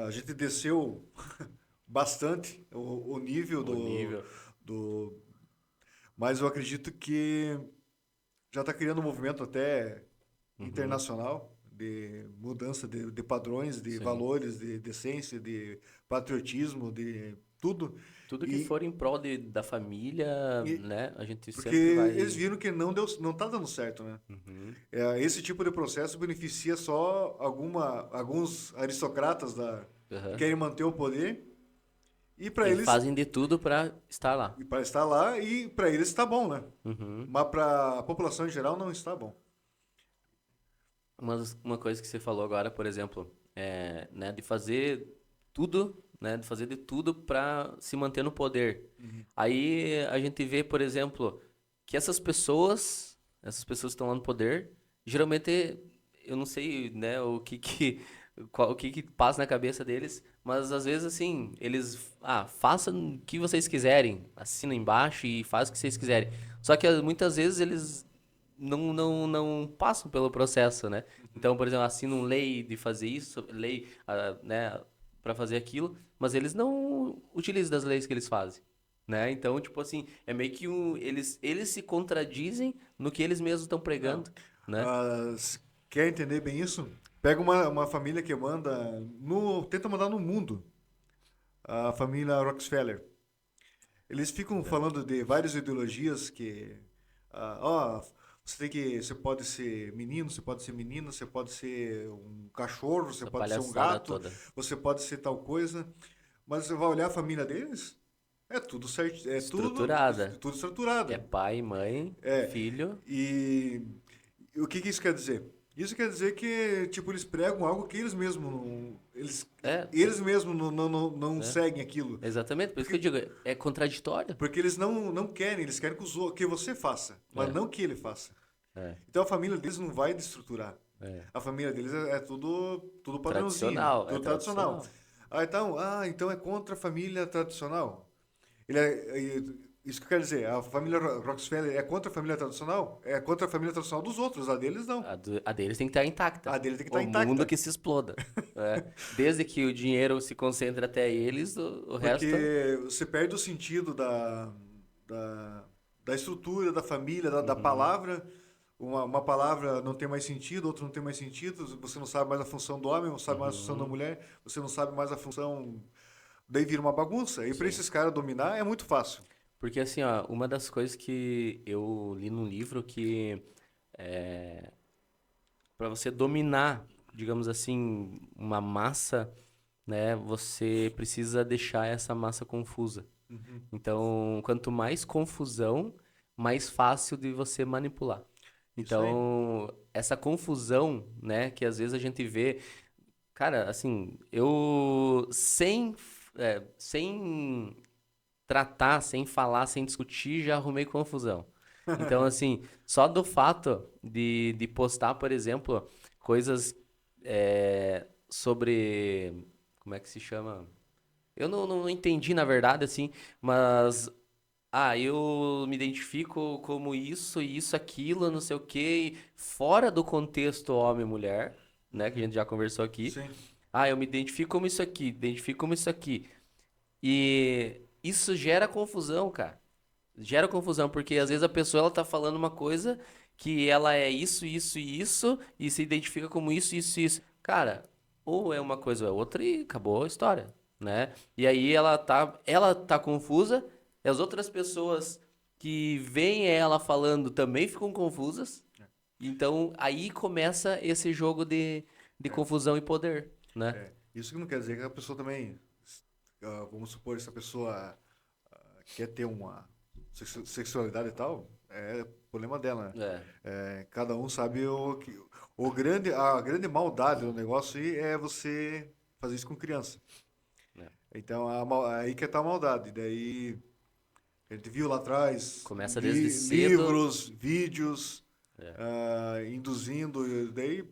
Speaker 2: a gente desceu bastante o nível
Speaker 1: O nível.
Speaker 2: do, mas eu acredito que já está criando um movimento até
Speaker 1: Uhum.
Speaker 2: internacional de mudança de padrões, de
Speaker 1: Sim.
Speaker 2: valores, de decência, de patriotismo, de tudo.
Speaker 1: Tudo que
Speaker 2: E,
Speaker 1: for em prol da família,
Speaker 2: e
Speaker 1: né? A gente
Speaker 2: porque
Speaker 1: sempre
Speaker 2: eles
Speaker 1: vai.
Speaker 2: viram que não tá dando certo, né?
Speaker 1: Uhum.
Speaker 2: Esse tipo de processo beneficia só alguns aristocratas que
Speaker 1: Aham.
Speaker 2: querem manter o poder e para
Speaker 1: E
Speaker 2: eles
Speaker 1: fazem de tudo pra estar lá.
Speaker 2: para estar lá e para eles está bom, né?
Speaker 1: Uhum.
Speaker 2: Mas para a população em geral não está bom.
Speaker 1: Uma coisa que você falou agora, por exemplo, né, de fazer tudo, né, de fazer de tudo para se manter no poder.
Speaker 2: Uhum.
Speaker 1: Aí a gente vê, por exemplo, que essas pessoas que estão lá no poder, geralmente eu não sei, né, o que que passa na cabeça deles, mas às vezes assim, eles, façam o que vocês quiserem, assina embaixo e faz o que vocês quiserem. Só que muitas vezes eles não passam pelo processo, né?
Speaker 2: Uhum.
Speaker 1: Então, por exemplo, assinam lei de fazer isso, lei, né, para fazer aquilo, mas eles não utilizam das leis que eles fazem, né? Então, tipo assim, é meio que eles se contradizem no que eles mesmos estão
Speaker 2: Não.
Speaker 1: pregando, né?
Speaker 2: Se quer entender bem isso? Pega uma família que manda tenta mandar no mundo, a família Rockefeller. Eles ficam falando de várias ideologias que, ó, você pode ser menino, você pode ser menina, você pode ser um cachorro, você
Speaker 1: Essa
Speaker 2: pode ser um
Speaker 1: palhaçada
Speaker 2: gato,
Speaker 1: toda.
Speaker 2: você pode ser tal coisa. Mas você vai olhar a família deles, é tudo certo, é
Speaker 1: Estruturada.
Speaker 2: tudo
Speaker 1: É
Speaker 2: estruturado.
Speaker 1: pai, mãe,
Speaker 2: É,
Speaker 1: filho.
Speaker 2: e o que que isso quer dizer? Isso quer dizer que, tipo, eles pregam algo que eles mesmos não,
Speaker 1: É,
Speaker 2: eles mesmos não
Speaker 1: é,
Speaker 2: seguem aquilo.
Speaker 1: exatamente. Por isso que eu
Speaker 2: Porque,
Speaker 1: digo, é contraditório.
Speaker 2: porque eles não querem, eles querem que, que você faça, mas
Speaker 1: É,
Speaker 2: não que ele faça.
Speaker 1: é,
Speaker 2: Então a família deles não vai destruturar.
Speaker 1: é.
Speaker 2: A família deles é tudo padrãozinho,
Speaker 1: Tradicional, é
Speaker 2: tudo tradicional.
Speaker 1: tradicional.
Speaker 2: Então é contra a família tradicional. Isso que eu quero dizer, a família Rockefeller é contra a família tradicional? É contra a família tradicional dos outros, a deles não.
Speaker 1: A deles tem que estar intacta.
Speaker 2: A dele tem que estar
Speaker 1: O mundo
Speaker 2: intacta.
Speaker 1: que se exploda. É. Desde que o dinheiro se concentre até eles, o resto.
Speaker 2: Porque você perde o sentido da, da estrutura da família, da
Speaker 1: Uhum,
Speaker 2: palavra. Uma palavra não tem mais sentido, outra não tem mais sentido. Você não sabe mais a função do homem, não sabe mais a função da
Speaker 1: uhum,
Speaker 2: mulher, você não sabe mais a função. Daí vira uma bagunça. E para
Speaker 1: sim.
Speaker 2: esses caras dominar é muito fácil.
Speaker 1: Porque assim, ó, uma das coisas que eu li num livro que para você dominar, digamos assim, uma massa, né, você precisa deixar essa massa confusa.
Speaker 2: Uhum.
Speaker 1: Então, quanto mais confusão, mais fácil de você manipular.
Speaker 2: Isso aí.
Speaker 1: Então, essa confusão, né, que às vezes a gente vê, cara, assim, eu sem tratar, sem falar, sem discutir, já arrumei confusão. Então, assim, só do fato de postar, por exemplo, coisas sobre. Como é que se chama? Eu não entendi, na verdade, assim, mas. Ah, eu me identifico como isso, aquilo, não sei o quê, e fora do contexto homem e mulher, né, que a
Speaker 2: Uhum.
Speaker 1: gente já conversou aqui.
Speaker 2: Sim.
Speaker 1: Ah, eu me identifico como isso aqui, identifico como isso aqui. E isso gera confusão, cara. Gera confusão, porque às vezes
Speaker 2: Sim.
Speaker 1: a pessoa ela tá falando uma coisa que ela é isso e isso, e se identifica como isso e isso. Cara, ou é uma coisa ou é outra e acabou a história, né? E aí ela tá confusa, e as outras pessoas que veem ela falando também ficam confusas. Então aí começa esse jogo de
Speaker 2: É.
Speaker 1: confusão e poder, né?
Speaker 2: É. Isso que não quer dizer que a pessoa também. Vamos supor, se a pessoa quer ter uma sexualidade e tal, é problema dela, né?
Speaker 1: É.
Speaker 2: Cada um sabe a grande maldade do negócio aí é você fazer isso com criança.
Speaker 1: É.
Speaker 2: Então, aí que tá a maldade. Daí, a gente viu lá atrás
Speaker 1: Começa desde cedo.
Speaker 2: livros, vídeos,
Speaker 1: É.
Speaker 2: induzindo. E daí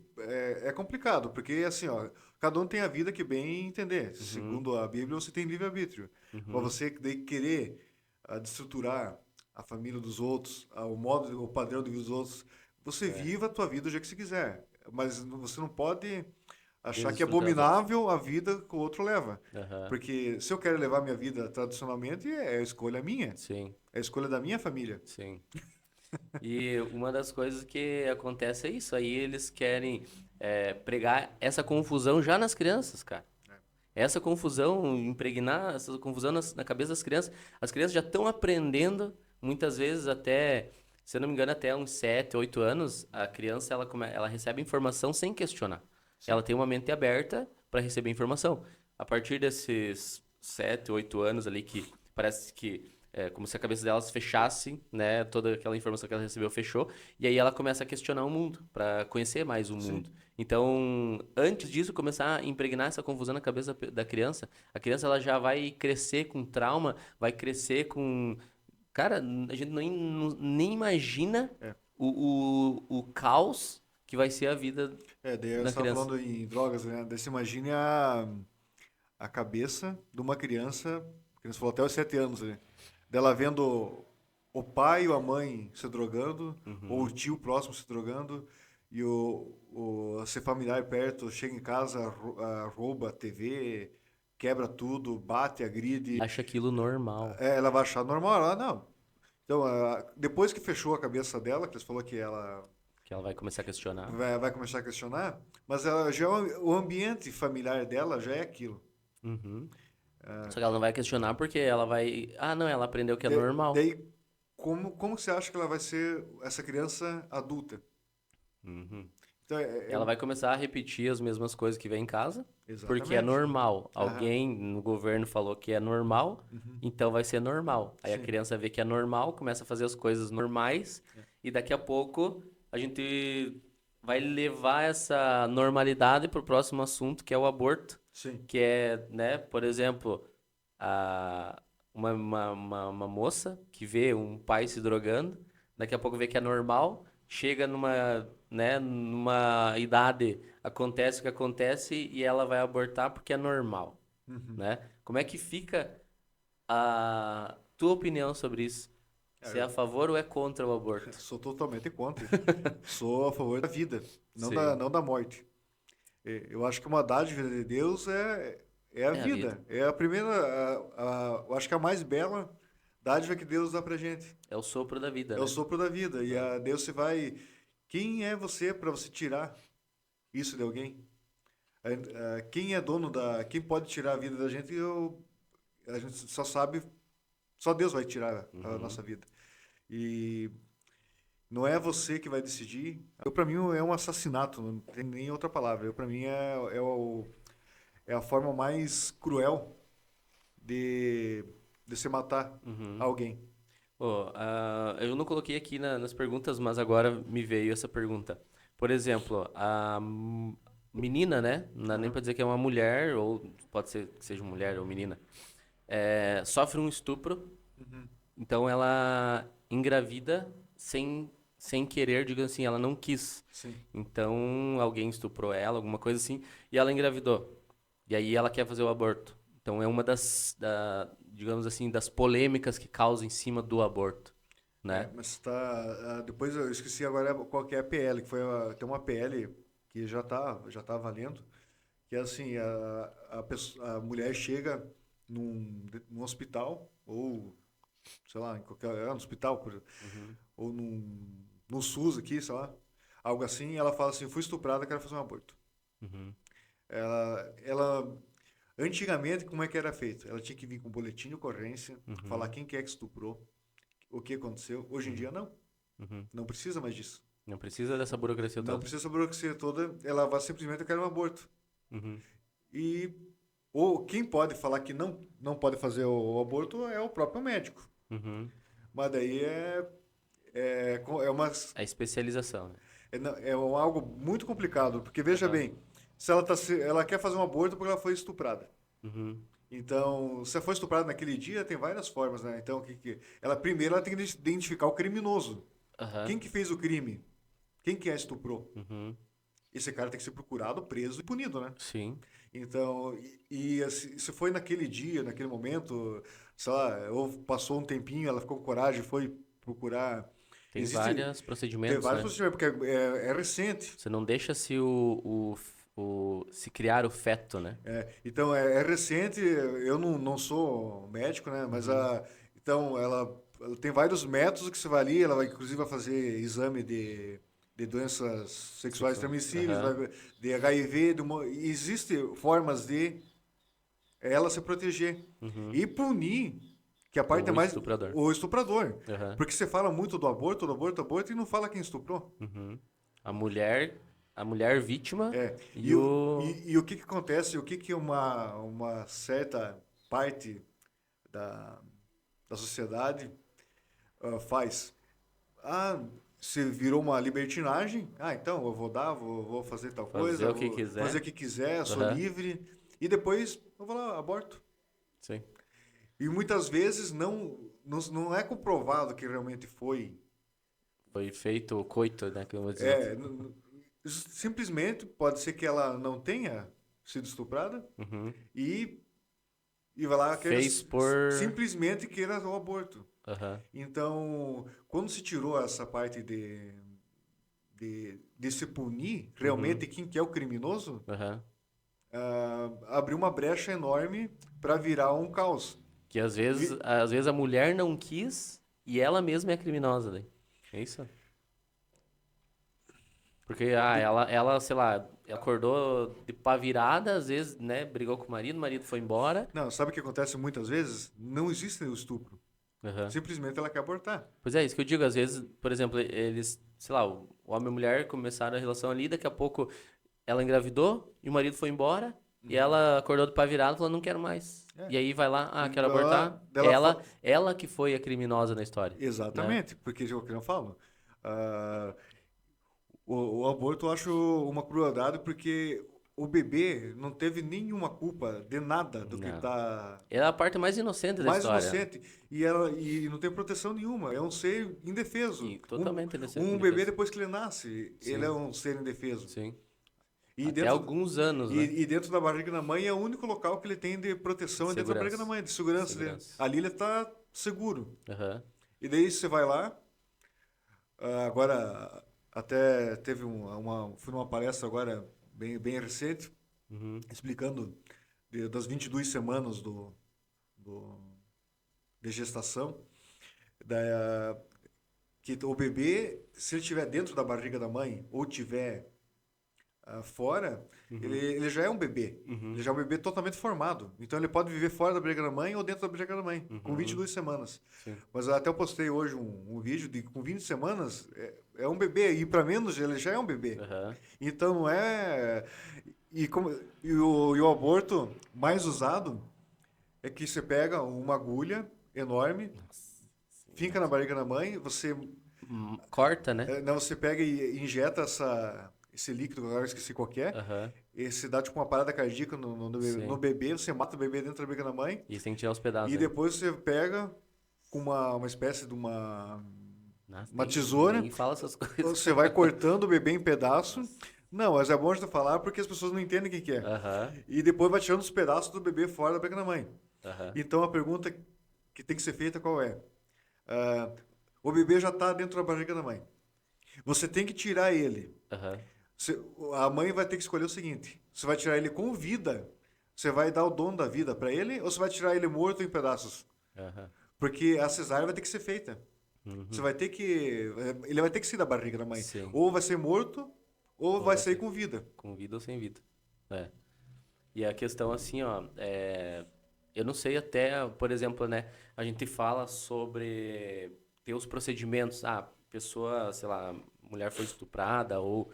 Speaker 2: é complicado, porque assim, ó, cada um tem a vida que bem entender.
Speaker 1: Uhum,
Speaker 2: Segundo a Bíblia, você tem livre-arbítrio. Mas
Speaker 1: uhum.
Speaker 2: você daí querer destruturar a família dos outros, o modo, o padrão de vida dos outros, você
Speaker 1: É.
Speaker 2: viva a tua vida do jeito que você quiser. Mas você não pode achar que é
Speaker 1: Desestruturar os outros.
Speaker 2: abominável a vida que o outro leva.
Speaker 1: Aham.
Speaker 2: Porque se eu quero levar minha vida tradicionalmente, é a escolha minha.
Speaker 1: Sim,
Speaker 2: É a escolha da minha família.
Speaker 1: sim. E uma das coisas que acontece é isso. Aí eles querem pregar essa confusão já nas crianças, cara. Essa confusão, impregnar essa confusão na cabeça das crianças. As crianças já estão aprendendo, muitas vezes até, se eu não me engano, até uns 7, 8 anos, a criança ela recebe informação sem questionar.
Speaker 2: Sim.
Speaker 1: Ela tem uma mente aberta para receber informação. A partir desses 7, 8 anos ali que parece que é como se a cabeça dela se fechasse, né? Toda aquela informação que ela recebeu fechou. E aí ela começa a questionar o mundo, para conhecer mais o
Speaker 2: Sim.
Speaker 1: mundo. Então, antes disso, começar a impregnar essa confusão na cabeça da criança, a criança ela já vai crescer com trauma, vai crescer com. Cara, a gente nem imagina
Speaker 2: É.
Speaker 1: o caos que vai ser a vida
Speaker 2: Daí você
Speaker 1: da
Speaker 2: estava
Speaker 1: criança.
Speaker 2: falando em drogas, né? Daí você imagine a cabeça de uma criança, que você falou até os 7 anos, né? Dela vendo o pai ou a mãe se drogando, ou o
Speaker 1: Uhum.
Speaker 2: tio próximo se drogando, e seu familiar perto chega em casa, rouba a TV, quebra tudo, bate, agride.
Speaker 1: Acha aquilo normal,
Speaker 2: Ela vai achar normal, ela não. Então, depois que fechou a cabeça dela, que você falou que ela
Speaker 1: que ela vai começar a questionar.
Speaker 2: vai começar a questionar, mas ela já o ambiente familiar dela já é aquilo.
Speaker 1: Uhum. Só que ela não vai questionar porque ela vai. Ah, não, ela aprendeu que é normal.
Speaker 2: Daí, como você acha que ela vai ser essa criança adulta?
Speaker 1: Uhum.
Speaker 2: Então,
Speaker 1: Ela vai começar a repetir as mesmas coisas que vem em casa, porque é
Speaker 2: exatamente.
Speaker 1: normal.
Speaker 2: Aham.
Speaker 1: Alguém no governo falou que é normal,
Speaker 2: Uhum.
Speaker 1: então vai ser normal. Aí a
Speaker 2: Sim.
Speaker 1: criança vê que é normal, começa a fazer as coisas normais,
Speaker 2: É.
Speaker 1: e daqui a pouco a gente vai levar essa normalidade para o próximo assunto, que é o aborto,
Speaker 2: Sim.
Speaker 1: que é, né, por exemplo, a, uma moça que vê um pai se drogando, daqui a pouco vê que é normal, chega numa, né, numa idade, acontece o que acontece e ela vai abortar porque é normal,
Speaker 2: Uhum.
Speaker 1: né? Como é que fica a tua opinião sobre isso?
Speaker 2: É,
Speaker 1: Você é a favor ou é contra o aborto?
Speaker 2: sou totalmente contra. Sou a favor da vida,
Speaker 1: Sim,
Speaker 2: não da morte. Eu acho que uma dádiva de Deus é a
Speaker 1: é a vida.
Speaker 2: vida. É a primeira, eu acho que a mais bela dádiva que Deus dá pra gente.
Speaker 1: É o sopro da vida,
Speaker 2: É o
Speaker 1: né?
Speaker 2: sopro da vida. E
Speaker 1: Ah,
Speaker 2: a Deus se vai. Quem é você para você tirar isso de alguém? Quem é dono da. Quem pode tirar a vida da gente? A gente só sabe. Só Deus vai tirar a
Speaker 1: uhum.
Speaker 2: nossa vida. E não é você que vai decidir. Eu, para mim, é um assassinato, não tem nem outra palavra. Eu, para mim, é a forma mais cruel de, de se matar
Speaker 1: Uhum.
Speaker 2: alguém.
Speaker 1: Pô, eu não coloquei aqui nas perguntas, mas agora me veio essa pergunta. Por exemplo, a menina, né? Não dá nem
Speaker 2: Aham.
Speaker 1: pra dizer que é uma mulher, ou pode ser que seja mulher ou menina, sofre um estupro,
Speaker 2: Uhum.
Speaker 1: então ela engravida sem querer, digamos assim, ela não quis.
Speaker 2: Sim.
Speaker 1: Então alguém estuprou ela, alguma coisa assim, e ela engravidou. E aí ela quer fazer o aborto. Então é uma digamos assim, das polêmicas que causa em cima do aborto, né?
Speaker 2: Mas tá. Depois eu esqueci agora qual que é a PL, que foi tem uma PL que já tá valendo, que é assim, a mulher chega num hospital, ou, sei lá, em qualquer, no hospital,
Speaker 1: Uhum,
Speaker 2: ou num SUS aqui, sei lá, algo assim, e ela fala assim, fui estuprada, quero fazer um aborto.
Speaker 1: uhum,
Speaker 2: Ela, antigamente, como é que era feito? Ela tinha que vir com um boletim de ocorrência, falar
Speaker 1: uhum,
Speaker 2: quem que é que estuprou, o que aconteceu. Hoje em
Speaker 1: uhum,
Speaker 2: dia, não.
Speaker 1: uhum.
Speaker 2: Não precisa mais disso.
Speaker 1: Não precisa dessa burocracia
Speaker 2: Não
Speaker 1: toda.
Speaker 2: precisa essa burocracia toda, ela vai simplesmente, eu quero um aborto.
Speaker 1: Uhum,
Speaker 2: E ou quem pode falar que não pode fazer o aborto é o próprio médico.
Speaker 1: uhum.
Speaker 2: Mas daí é uma
Speaker 1: A especialização, né?
Speaker 2: algo muito complicado, porque veja
Speaker 1: Aham,
Speaker 2: bem, se ela ela quer fazer um aborto porque ela foi estuprada.
Speaker 1: uhum,
Speaker 2: Então, se ela foi estuprada naquele dia, tem várias formas, né? Então, ela primeiro ela tem que identificar o criminoso.
Speaker 1: aham,
Speaker 2: Quem que fez o crime? Quem que a estuprou?
Speaker 1: uhum.
Speaker 2: Esse cara tem que ser procurado, preso e punido, né?
Speaker 1: Sim.
Speaker 2: Então, assim, se foi naquele dia, naquele momento, sei lá, ou passou um tempinho, ela ficou com coragem, foi procurar.
Speaker 1: Tem
Speaker 2: Existe,
Speaker 1: vários
Speaker 2: tem
Speaker 1: procedimentos,
Speaker 2: vários
Speaker 1: né?
Speaker 2: procedimentos, porque é recente.
Speaker 1: Você não deixa se criar o feto, né?
Speaker 2: Então, é recente, eu não sou médico, né? Mas
Speaker 1: Uhum.
Speaker 2: então, ela tem vários métodos que você vai ali, ela vai, inclusive, vai fazer exame de doenças sexuais
Speaker 1: Sexual.
Speaker 2: transmissíveis,
Speaker 1: Aham.
Speaker 2: de HIV, e existem formas de ela se proteger
Speaker 1: Uhum.
Speaker 2: e punir, que a parte é
Speaker 1: O
Speaker 2: mais
Speaker 1: estuprador.
Speaker 2: o estuprador.
Speaker 1: Aham.
Speaker 2: Porque você fala muito do aborto, do aborto, do aborto e não fala quem estuprou.
Speaker 1: Uhum. A mulher, a mulher vítima
Speaker 2: É,
Speaker 1: e o.
Speaker 2: e o que que acontece, o que que uma certa parte da, da sociedade faz? Ah, se virou uma libertinagem, então eu vou vou fazer tal
Speaker 1: Fazer
Speaker 2: coisa,
Speaker 1: o que
Speaker 2: vou fazer o
Speaker 1: quiser.
Speaker 2: que quiser, sou
Speaker 1: Aham.
Speaker 2: livre, e depois eu vou lá, aborto.
Speaker 1: Sim.
Speaker 2: E muitas vezes não é comprovado que realmente foi.
Speaker 1: Foi feito o coito, né? Que eu vou dizer.
Speaker 2: É, simplesmente pode ser que ela não tenha sido estuprada
Speaker 1: Uhum.
Speaker 2: e, e vai lá queira,
Speaker 1: Fez por.
Speaker 2: simplesmente queira o aborto.
Speaker 1: Aham.
Speaker 2: Então, quando se tirou essa parte de se punir
Speaker 1: Uhum.
Speaker 2: realmente quem que é o criminoso,
Speaker 1: Aham.
Speaker 2: abriu uma brecha enorme para virar um caos.
Speaker 1: Que às vezes a mulher não quis e ela mesma é a criminosa, daí. É isso? Porque ela, sei lá, acordou de pá virada, às vezes, né, brigou com o marido foi embora.
Speaker 2: Não, sabe o que acontece muitas vezes? Não existe o estupro.
Speaker 1: Aham.
Speaker 2: Simplesmente ela quer abortar.
Speaker 1: Pois é, isso que eu digo, às vezes, por exemplo, eles, sei lá, o homem e a mulher começaram a relação ali, daqui a pouco ela engravidou e o marido foi embora e
Speaker 2: Uhum.
Speaker 1: ela acordou do pá virado e falou, não quero mais.
Speaker 2: É.
Speaker 1: E aí vai lá, quero
Speaker 2: Então,
Speaker 1: abortar. Ela que foi a criminosa na história, né?
Speaker 2: exatamente, porque é o que eu falo. ah, o aborto eu acho uma crueldade porque o bebê não teve nenhuma culpa de nada do que
Speaker 1: Não.
Speaker 2: está
Speaker 1: Ela é a parte mais inocente da
Speaker 2: mais
Speaker 1: história.
Speaker 2: inocente e não tem proteção nenhuma. É um ser indefeso.
Speaker 1: E totalmente
Speaker 2: Um bebê
Speaker 1: indefeso.
Speaker 2: depois que ele nasce, ele é
Speaker 1: Sim,
Speaker 2: um ser indefeso.
Speaker 1: sim.
Speaker 2: E
Speaker 1: Até
Speaker 2: dentro
Speaker 1: alguns anos, né?
Speaker 2: e dentro da barriga da mãe é o único local que ele tem de proteção é dentro da barriga da
Speaker 1: Segurança.
Speaker 2: mãe, de segurança dele.
Speaker 1: Segurança.
Speaker 2: Ali ele está seguro.
Speaker 1: Aham.
Speaker 2: E daí você vai lá. Agora, até teve fui numa palestra agora, bem recente,
Speaker 1: Uhum.
Speaker 2: explicando das 22 semanas do, de gestação, da, que o bebê, se ele estiver dentro da barriga da mãe ou estiver fora,
Speaker 1: Uhum.
Speaker 2: ele já é um bebê. Ele
Speaker 1: Uhum.
Speaker 2: já é um bebê totalmente formado. Então ele pode viver fora da barriga da mãe ou dentro da barriga da mãe, com
Speaker 1: Uhum.
Speaker 2: 22 semanas.
Speaker 1: Sim.
Speaker 2: Mas eu até postei hoje um vídeo de com 20 semanas, é um bebê. E para menos ele já é um bebê.
Speaker 1: Aham.
Speaker 2: Então não é. E, como, e o aborto mais usado é que você pega uma agulha enorme,
Speaker 1: Nossa
Speaker 2: finca
Speaker 1: Senhora.
Speaker 2: na barriga da mãe, você,
Speaker 1: Corta, né?
Speaker 2: não, você pega e injeta esse líquido, agora eu esqueci qual que é,
Speaker 1: Aham.
Speaker 2: esse dá tipo uma parada cardíaca no
Speaker 1: Sim.
Speaker 2: bebê, você mata o bebê dentro da barriga da mãe,
Speaker 1: E tem que tirar os pedaços
Speaker 2: e
Speaker 1: ainda.
Speaker 2: depois você pega com uma espécie de
Speaker 1: Nossa,
Speaker 2: uma tesoura,
Speaker 1: nem fala essas coisas.
Speaker 2: você vai cortando o bebê em pedaço.
Speaker 1: Nossa.
Speaker 2: Não, mas é bom de falar porque as pessoas não entendem o que que é.
Speaker 1: Aham.
Speaker 2: E depois vai tirando os pedaços do bebê fora da barriga da mãe.
Speaker 1: Aham.
Speaker 2: Então a pergunta que tem que ser feita qual é? Ah, o bebê já está dentro da barriga da mãe. Você tem que tirar ele.
Speaker 1: Aham.
Speaker 2: Você- a mãe vai ter que escolher o seguinte: você vai tirar ele com vida, você vai dar o dono da vida para ele, ou você vai tirar ele morto em pedaços?
Speaker 1: Aham.
Speaker 2: Porque a cesárea vai ter que ser feita. Você
Speaker 1: Uhum.
Speaker 2: vai ter que. Ele vai ter que sair da barriga da mãe.
Speaker 1: Sim.
Speaker 2: Ou vai ser morto, ou
Speaker 1: Ou
Speaker 2: vai
Speaker 1: vai
Speaker 2: sair
Speaker 1: ser
Speaker 2: com vida.
Speaker 1: com vida ou sem vida. É. E a questão assim, ó, eu não sei até, por exemplo, né, a gente fala sobre ter os procedimentos, pessoa, sei lá, mulher foi estuprada ou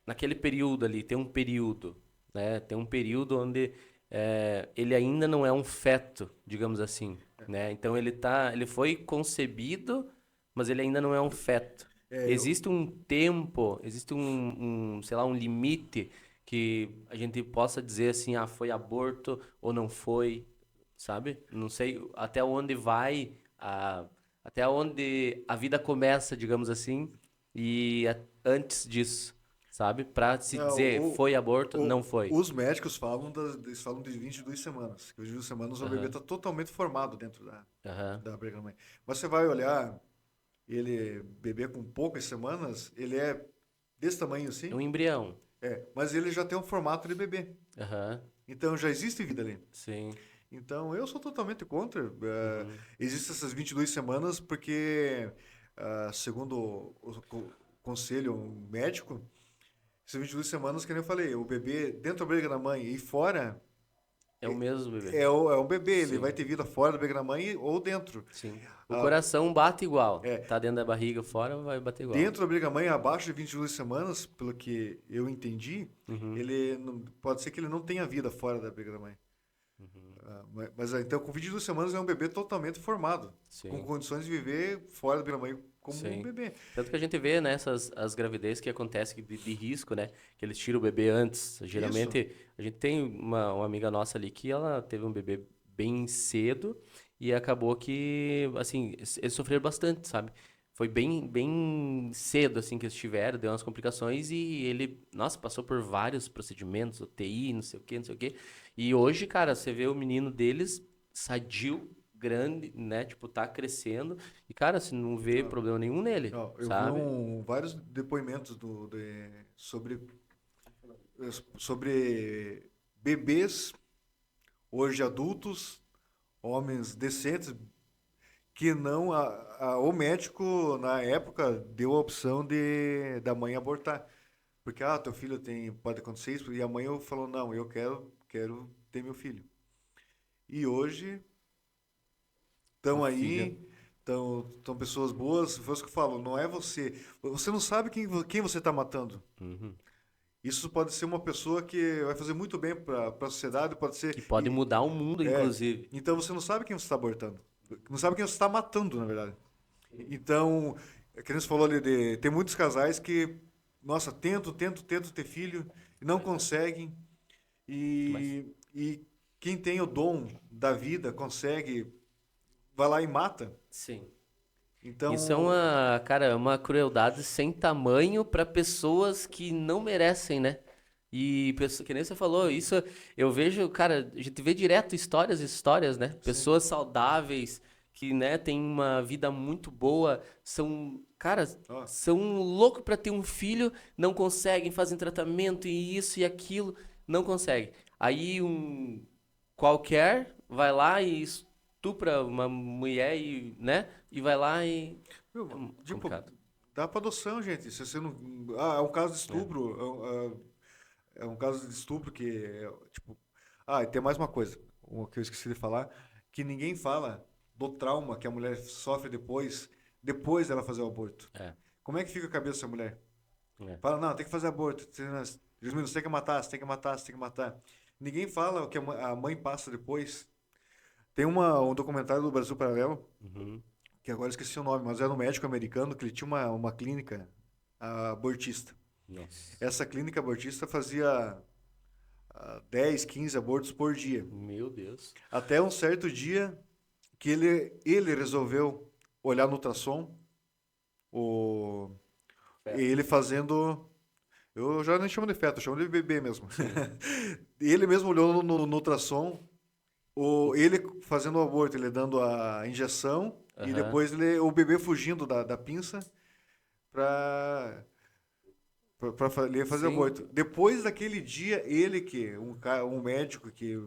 Speaker 1: naquele período ali, tem um período, né, tem um período onde ele ainda não é um feto, digamos assim, né, então ele foi concebido, mas ele ainda não é um feto.
Speaker 2: É,
Speaker 1: Existe um tempo, existe sei lá, um limite que a gente possa dizer assim, foi aborto ou não foi, sabe? Não sei até onde vai até onde a vida começa, digamos assim, e antes disso, sabe? Pra se
Speaker 2: não,
Speaker 1: dizer foi aborto, não foi.
Speaker 2: os médicos falam, eles falam de 22 semanas. Que 22 semanas o bebê
Speaker 1: Aham,
Speaker 2: está totalmente formado dentro
Speaker 1: aham.
Speaker 2: da barriga da mãe. Mas você vai olhar, ele, bebê com poucas semanas, ele é desse tamanho
Speaker 1: É
Speaker 2: assim,
Speaker 1: um embrião.
Speaker 2: mas ele já tem um formato de bebê.
Speaker 1: Aham,
Speaker 2: Então já existe vida ali.
Speaker 1: sim.
Speaker 2: Então eu sou totalmente contra.
Speaker 1: Uhum,
Speaker 2: Existem essas 22 semanas porque, segundo o conselho médico, essas 22 semanas, que nem eu falei, o bebê dentro da barriga da mãe e fora
Speaker 1: é o mesmo bebê.
Speaker 2: é um bebê, ele vai
Speaker 1: Sim,
Speaker 2: ter vida fora da barriga da mãe ou dentro.
Speaker 1: sim. O
Speaker 2: Ah,
Speaker 1: coração bate igual.
Speaker 2: é,
Speaker 1: Tá dentro da barriga, fora vai bater igual.
Speaker 2: dentro da barriga da mãe, abaixo de 22 semanas, pelo que eu entendi,
Speaker 1: Uhum,
Speaker 2: pode ser que ele não tenha vida fora da barriga da mãe.
Speaker 1: uhum,
Speaker 2: Então, com 22 semanas é um bebê totalmente formado, com
Speaker 1: sim.
Speaker 2: condições de viver fora da barriga da mãe como um
Speaker 1: Sim.
Speaker 2: bebê.
Speaker 1: Tanto que a gente vê, né, as gravidez que acontecem de risco, né? Que eles tiram o bebê antes.
Speaker 2: Isso.
Speaker 1: Geralmente, a gente tem uma amiga nossa ali que ela teve um bebê bem cedo e acabou que, assim, eles sofreram bastante, sabe? Foi bem cedo, assim, que eles tiveram, deu umas complicações e ele, nossa, passou por vários procedimentos, UTI, não sei o quê, não sei o quê. E hoje, cara, você vê o menino deles sadio, grande, né? Tipo, tá crescendo. E, cara, você não vê
Speaker 2: Ó,
Speaker 1: problema nenhum nele,
Speaker 2: ó, eu vi
Speaker 1: sabe?
Speaker 2: vários depoimentos sobre bebês, hoje adultos, homens decentes, que não. O médico, na época, deu a opção da mãe abortar. Porque, teu filho pode acontecer isso. E a mãe falou: não, quero ter meu filho. E hoje estão
Speaker 1: filho.
Speaker 2: aí, estão pessoas boas. Foi isso que eu falo, não é você. Você não sabe quem você está matando.
Speaker 1: Uhum.
Speaker 2: Isso pode ser uma pessoa que vai fazer muito bem para a sociedade, pode ser.
Speaker 1: Que pode mudar o mundo, inclusive.
Speaker 2: Então você não sabe quem você está abortando. Não sabe quem você está matando, na verdade. Então, que nem você falou ali, tem muitos casais que, nossa, tentam ter filho e não conseguem.
Speaker 1: Mas,
Speaker 2: E quem tem o dom da vida consegue, vai lá e mata.
Speaker 1: sim. Isso é
Speaker 2: Então,
Speaker 1: uma, cara, é uma crueldade sem tamanho para pessoas que não merecem, né? E que nem você falou, isso eu vejo, cara, a gente vê direto histórias, e histórias, né?
Speaker 2: sim.
Speaker 1: Pessoas saudáveis que, né, têm uma vida muito boa, são, cara,
Speaker 2: Ó,
Speaker 1: são loucos para ter um filho, não conseguem, fazem tratamento e isso e aquilo, não conseguem. Aí um qualquer vai lá e estupra uma mulher e, né? E vai lá e é
Speaker 2: meu, tipo,
Speaker 1: complicado.
Speaker 2: dá para adoção, gente. Se você não, é um caso de
Speaker 1: É.
Speaker 2: estupro, é um caso de estupro que, tipo, e tem mais uma coisa, o que eu esqueci de falar, que ninguém fala do trauma que a mulher sofre depois dela fazer o aborto.
Speaker 1: É,
Speaker 2: Como é que fica a cabeça dessa mulher?
Speaker 1: é.
Speaker 2: Fala, não, tem que fazer aborto. Você tem que matar, você tem que matar, você tem que matar. Ninguém fala o que a mãe passa depois. Tem um documentário do Brasil Paralelo,
Speaker 1: Uhum.
Speaker 2: que agora eu esqueci o nome, mas era um médico americano que ele tinha uma clínica abortista.
Speaker 1: Nossa.
Speaker 2: Essa clínica abortista fazia 10, 15 abortos por dia.
Speaker 1: Meu Deus.
Speaker 2: Até um certo dia que ele resolveu olhar no ultrassom, o,
Speaker 1: Feto.
Speaker 2: ele fazendo. Eu já nem chamo de feto, eu chamo de bebê mesmo.
Speaker 1: Sim.
Speaker 2: Ele mesmo olhou no ultrassom, ele fazendo o aborto, ele dando a injeção e
Speaker 1: Aham.
Speaker 2: depois o bebê fugindo da pinça para ele fazer o
Speaker 1: Sim.
Speaker 2: aborto. Depois daquele dia, um médico que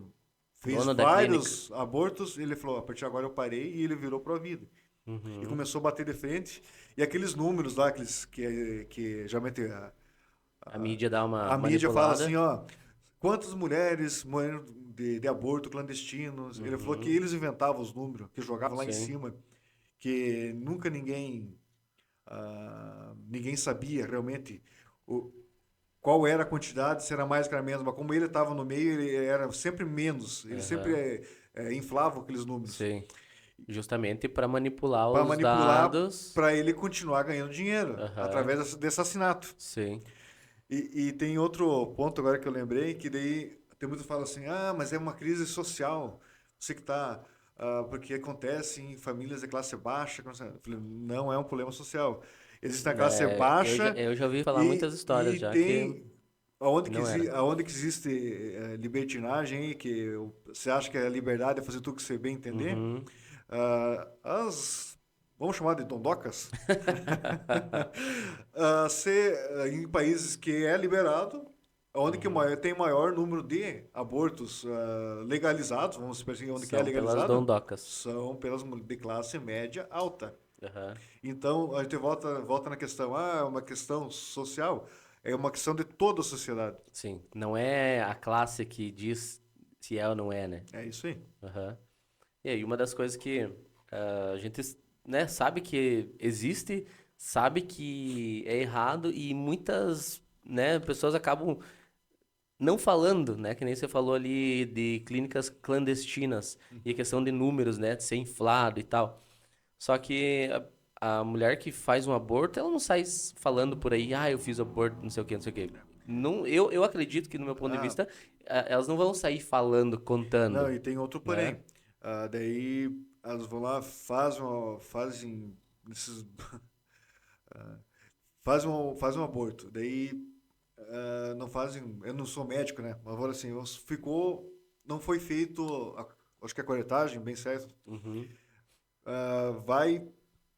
Speaker 2: fez
Speaker 1: Dono da clínica.
Speaker 2: vários abortos, ele falou: a partir de agora eu parei e ele virou pro vida. E
Speaker 1: Uhum.
Speaker 2: começou a bater de frente. E aqueles números lá, que geralmente
Speaker 1: A mídia dá uma
Speaker 2: a mídia fala assim,
Speaker 1: manipulada.
Speaker 2: ó, quantas mulheres morreram de aborto clandestinos? Ele falou que
Speaker 1: Uhum.
Speaker 2: eles inventavam os números, que jogavam lá em
Speaker 1: Sim.
Speaker 2: cima, que nunca ninguém sabia realmente o, qual era a quantidade, se era mais, se era menos, mas como ele estava no meio, ele era sempre menos, ele sempre
Speaker 1: Aham.
Speaker 2: inflava aqueles números
Speaker 1: Sim. Justamente para manipular
Speaker 2: para
Speaker 1: os
Speaker 2: manipular,
Speaker 1: dados.
Speaker 2: para ele continuar ganhando dinheiro
Speaker 1: Aham.
Speaker 2: através desse assassinato.
Speaker 1: Sim.
Speaker 2: E tem outro ponto agora que eu lembrei, que daí tem muito que fala assim, mas é uma crise social, você que está, porque acontece em famílias de classe baixa. Eu falei, não é um problema social. Existe a classe
Speaker 1: É,
Speaker 2: baixa
Speaker 1: eu já ouvi falar muitas
Speaker 2: e
Speaker 1: histórias já
Speaker 2: tem
Speaker 1: que não era.
Speaker 2: aonde que existe libertinagem, aí, você acha que a liberdade é fazer tudo que você bem entender.
Speaker 1: Uhum.
Speaker 2: Vamos chamar de dondocas, em países que é liberado, onde que
Speaker 1: Uhum.
Speaker 2: tem maior número de abortos legalizados, vamos dizer assim, onde que é
Speaker 1: São pelas
Speaker 2: legalizado,
Speaker 1: dondocas.
Speaker 2: são pelas de classe média alta.
Speaker 1: Aham.
Speaker 2: Então, a gente volta na questão, é uma questão social, é uma questão de toda a sociedade.
Speaker 1: Sim. Não é a classe que diz se é ou não é, né?
Speaker 2: É isso aí.
Speaker 1: Aham. E aí, uma das coisas que a gente, né, sabe que existe, sabe que é errado e muitas, né, pessoas acabam não falando, né, que nem você falou ali de clínicas clandestinas e a questão de números, né, de ser inflado e tal. Só que a mulher que faz um aborto, ela não sai falando por aí, eu fiz aborto, não sei o quê, não sei o quê. Não, eu acredito que, no meu ponto de
Speaker 2: Ah,
Speaker 1: vista, elas não vão sair falando,
Speaker 2: não,
Speaker 1: contando,
Speaker 2: e tem outro
Speaker 1: né?
Speaker 2: porém. Daí elas vão lá, fazem esses, fazem um aborto. Daí não fazem. Eu não sou médico, né? Mas agora assim, não foi feito, acho que a coletagem, bem certo.
Speaker 1: Uhum,
Speaker 2: Vai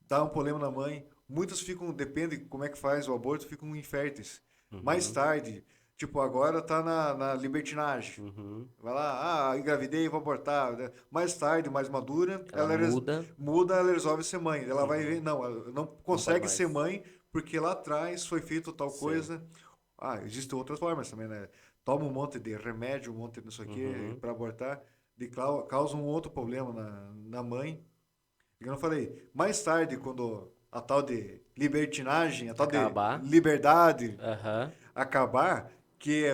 Speaker 2: dar um problema na mãe. Muitas ficam, depende como é que faz o aborto, ficam inférteis. Mais
Speaker 1: uhum,
Speaker 2: tarde, tipo, agora tá na libertinagem.
Speaker 1: uhum.
Speaker 2: Vai lá, engravidei, vou abortar, né? Mais tarde, mais madura,
Speaker 1: Ela muda,
Speaker 2: muda, ela resolve ser mãe. Ela vai ver,
Speaker 1: uhum,
Speaker 2: não, ela não
Speaker 1: não pode
Speaker 2: consegue ser
Speaker 1: mais.
Speaker 2: mãe porque lá atrás foi feito tal
Speaker 1: Sim,
Speaker 2: coisa. Existem outras formas também, né? Toma um monte de remédio, um monte de não sei o quê
Speaker 1: uhum,
Speaker 2: para abortar, causa um outro problema na mãe. Eu não falei, mais tarde, quando a tal de libertinagem, a tal de
Speaker 1: Acabar.
Speaker 2: liberdade
Speaker 1: Aham.
Speaker 2: acabar, que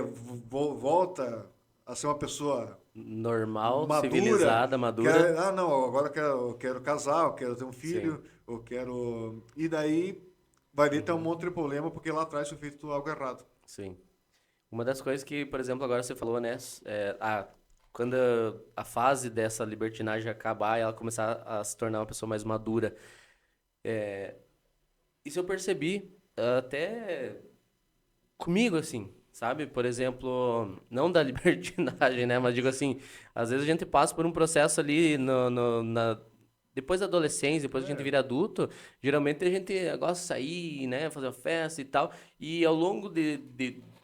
Speaker 2: volta a ser uma pessoa
Speaker 1: Normal,
Speaker 2: madura,
Speaker 1: civilizada, madura.
Speaker 2: quer, não, agora eu quero casar, eu quero ter um
Speaker 1: Sim.
Speaker 2: filho, eu quero. E daí vai ver ter um
Speaker 1: Uhum.
Speaker 2: monte de problema porque lá atrás foi feito algo errado.
Speaker 1: Sim. Uma das coisas que, por exemplo, agora você falou, né? Quando a fase dessa libertinagem acabar e ela começar a se tornar uma pessoa mais madura. Isso eu percebi até comigo, assim, sabe? Por exemplo, não da libertinagem, né? Mas digo assim, às vezes a gente passa por um processo ali depois da adolescência, depois que a gente
Speaker 2: É,
Speaker 1: vira adulto, geralmente a gente gosta de sair, né? Fazer uma festa e tal. E ao longo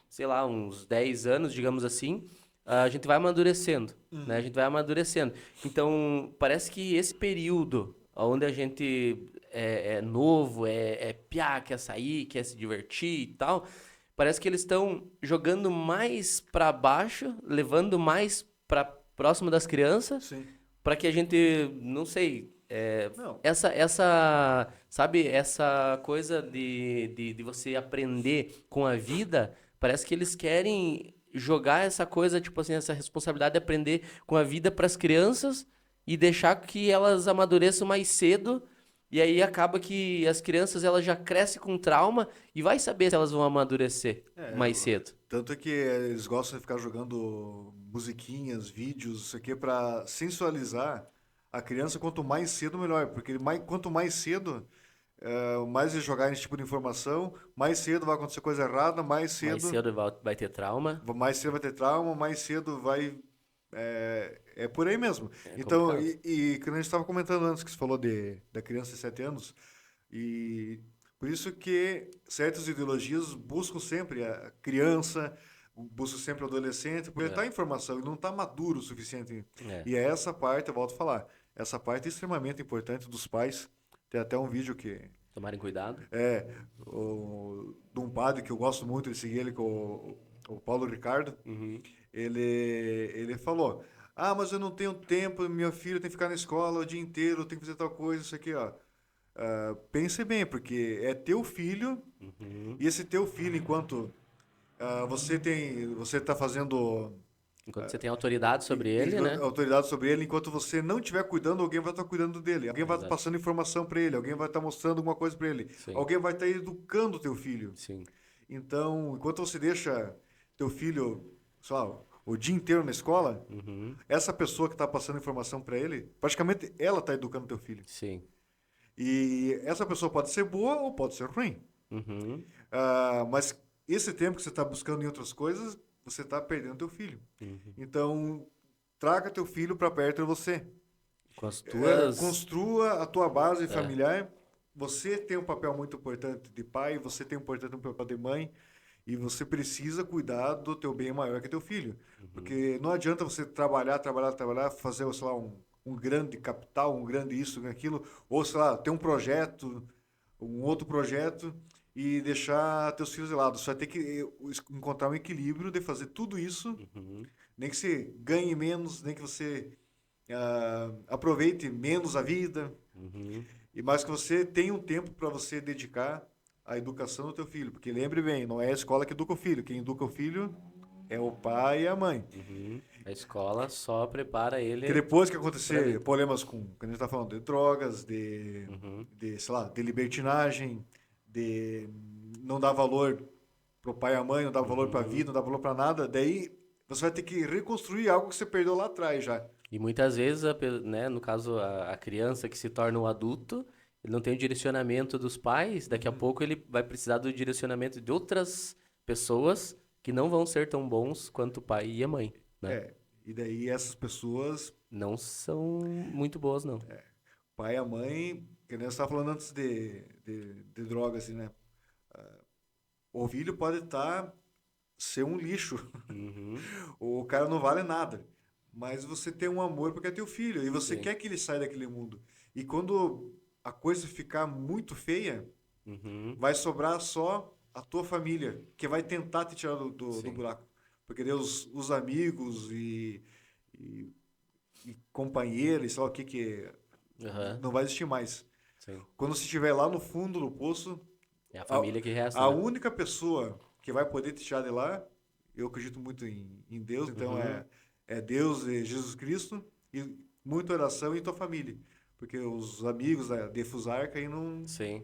Speaker 1: sei lá, uns 10 anos, digamos assim, a gente vai amadurecendo, né? A
Speaker 2: uhum.
Speaker 1: gente vai amadurecendo. Então, parece que esse período onde a gente é novo, é piá, quer sair, quer se divertir e tal, parece que eles estão jogando mais pra baixo, levando mais pra próximo das crianças,
Speaker 2: Sim.
Speaker 1: pra que a gente, não sei,
Speaker 2: Não.
Speaker 1: sabe, essa coisa de você aprender com a vida, parece que eles querem jogar essa coisa, tipo assim, essa responsabilidade de aprender com a vida pras crianças e deixar que elas amadureçam mais cedo. E aí acaba que as crianças elas já crescem com trauma e vai saber se elas vão amadurecer
Speaker 2: É,
Speaker 1: mais cedo.
Speaker 2: tanto é que eles gostam de ficar jogando musiquinhas, vídeos, isso aqui para sensualizar a criança quanto mais cedo melhor, porque quanto mais cedo, mais eles jogarem esse tipo de informação, mais cedo vai acontecer coisa errada,
Speaker 1: Mais cedo vai ter trauma.
Speaker 2: mais cedo vai ter trauma, mais cedo vai é por aí mesmo.
Speaker 1: É
Speaker 2: Então,
Speaker 1: complicado.
Speaker 2: como a gente estava comentando antes que você falou da criança de 7 anos, e por isso que certas ideologias buscam sempre a criança, buscam sempre o adolescente, porque ele está
Speaker 1: É,
Speaker 2: em formação, ele não está maduro o suficiente.
Speaker 1: é.
Speaker 2: E é essa parte, eu volto a falar, essa parte é extremamente importante dos pais. Tem até um vídeo que
Speaker 1: Tomarem cuidado.
Speaker 2: é de um padre que eu gosto muito de seguir ele, que é o Paulo Ricardo.
Speaker 1: Uhum.
Speaker 2: Ele, ele falou: Ah, mas eu não tenho tempo, meu filho tem que ficar na escola o dia inteiro, tem que fazer tal coisa, isso aqui, ó. Pense bem, porque é teu filho,
Speaker 1: Uhum.
Speaker 2: e esse teu filho, enquanto você está fazendo
Speaker 1: Enquanto você tem autoridade sobre ele, né?
Speaker 2: autoridade sobre ele, enquanto você não estiver cuidando, alguém vai estar cuidando dele, alguém vai estar
Speaker 1: Exato.
Speaker 2: passando informação para ele, alguém vai estar mostrando alguma coisa para ele,
Speaker 1: Sim,
Speaker 2: alguém vai estar educando teu filho.
Speaker 1: sim.
Speaker 2: Então, enquanto você deixa teu filho, sei lá, o dia inteiro na escola,
Speaker 1: Uhum.
Speaker 2: essa pessoa que está passando informação para ele, praticamente ela está educando teu filho.
Speaker 1: Sim.
Speaker 2: E essa pessoa pode ser boa ou pode ser ruim.
Speaker 1: Uhum.
Speaker 2: Mas esse tempo que você está buscando em outras coisas, você está perdendo teu filho.
Speaker 1: Uhum.
Speaker 2: Então, traga teu filho para perto de você.
Speaker 1: Com as tuas.
Speaker 2: Construa a tua base
Speaker 1: É.
Speaker 2: familiar. Você tem um papel muito importante de pai, você tem um importante papel de mãe, e você precisa cuidar do teu bem maior que teu filho.
Speaker 1: Uhum.
Speaker 2: Porque não adianta você trabalhar, fazer, sei lá, um grande capital, um grande isso, um aquilo, ou, sei lá, ter um projeto, um outro projeto, e deixar teus filhos de lado. Você vai ter que encontrar um equilíbrio de fazer tudo isso,
Speaker 1: Uhum.
Speaker 2: nem que você ganhe menos, nem que você aproveite menos a vida,
Speaker 1: Uhum.
Speaker 2: e mais que você tenha um tempo para você dedicar à educação do teu filho. Porque lembre bem, não é a escola que educa o filho. Quem educa o filho é o pai e a mãe.
Speaker 1: Uhum. A escola só prepara
Speaker 2: Que
Speaker 1: ele
Speaker 2: depois que
Speaker 1: pra
Speaker 2: acontecer
Speaker 1: vida.
Speaker 2: problemas com, quando a gente está falando de drogas,
Speaker 1: Uhum.
Speaker 2: sei lá, de libertinagem, de não dar valor pro pai e a mãe, não dar valor para a vida,
Speaker 1: Uhum.
Speaker 2: não dar valor para nada, daí você vai ter que reconstruir algo que você perdeu lá atrás já.
Speaker 1: E muitas vezes, né, no caso, a criança que se torna um adulto, ele não tem o direcionamento dos pais, daqui a
Speaker 2: Uhum.
Speaker 1: pouco ele vai precisar do direcionamento de outras pessoas que não vão ser tão bons quanto o pai e a mãe, né?
Speaker 2: E daí essas pessoas,
Speaker 1: Não são muito boas, não.
Speaker 2: pai e a mãe, que nem você estava falando antes de drogas, assim, né? O filho pode ser um lixo,
Speaker 1: Uhum.
Speaker 2: o cara não vale nada, mas você tem um amor porque é teu filho e você
Speaker 1: Sim.
Speaker 2: quer que ele saia daquele mundo. E quando a coisa ficar muito feia,
Speaker 1: Uhum.
Speaker 2: vai sobrar só a tua família, que vai tentar te tirar do
Speaker 1: Sim.
Speaker 2: buraco. Porque daí os amigos e companheiros, sei lá o que
Speaker 1: Aham.
Speaker 2: Não vai existir mais.
Speaker 1: Sim.
Speaker 2: Quando você estiver lá no fundo do poço,
Speaker 1: É a
Speaker 2: a,
Speaker 1: família que resta,
Speaker 2: a
Speaker 1: né?
Speaker 2: única pessoa que vai poder te tirar de lá, eu acredito muito em Deus, então
Speaker 1: Uhum.
Speaker 2: é Deus e Jesus Cristo, e muita oração e tua família. Porque os amigos de Fusarca aí não.
Speaker 1: Sim.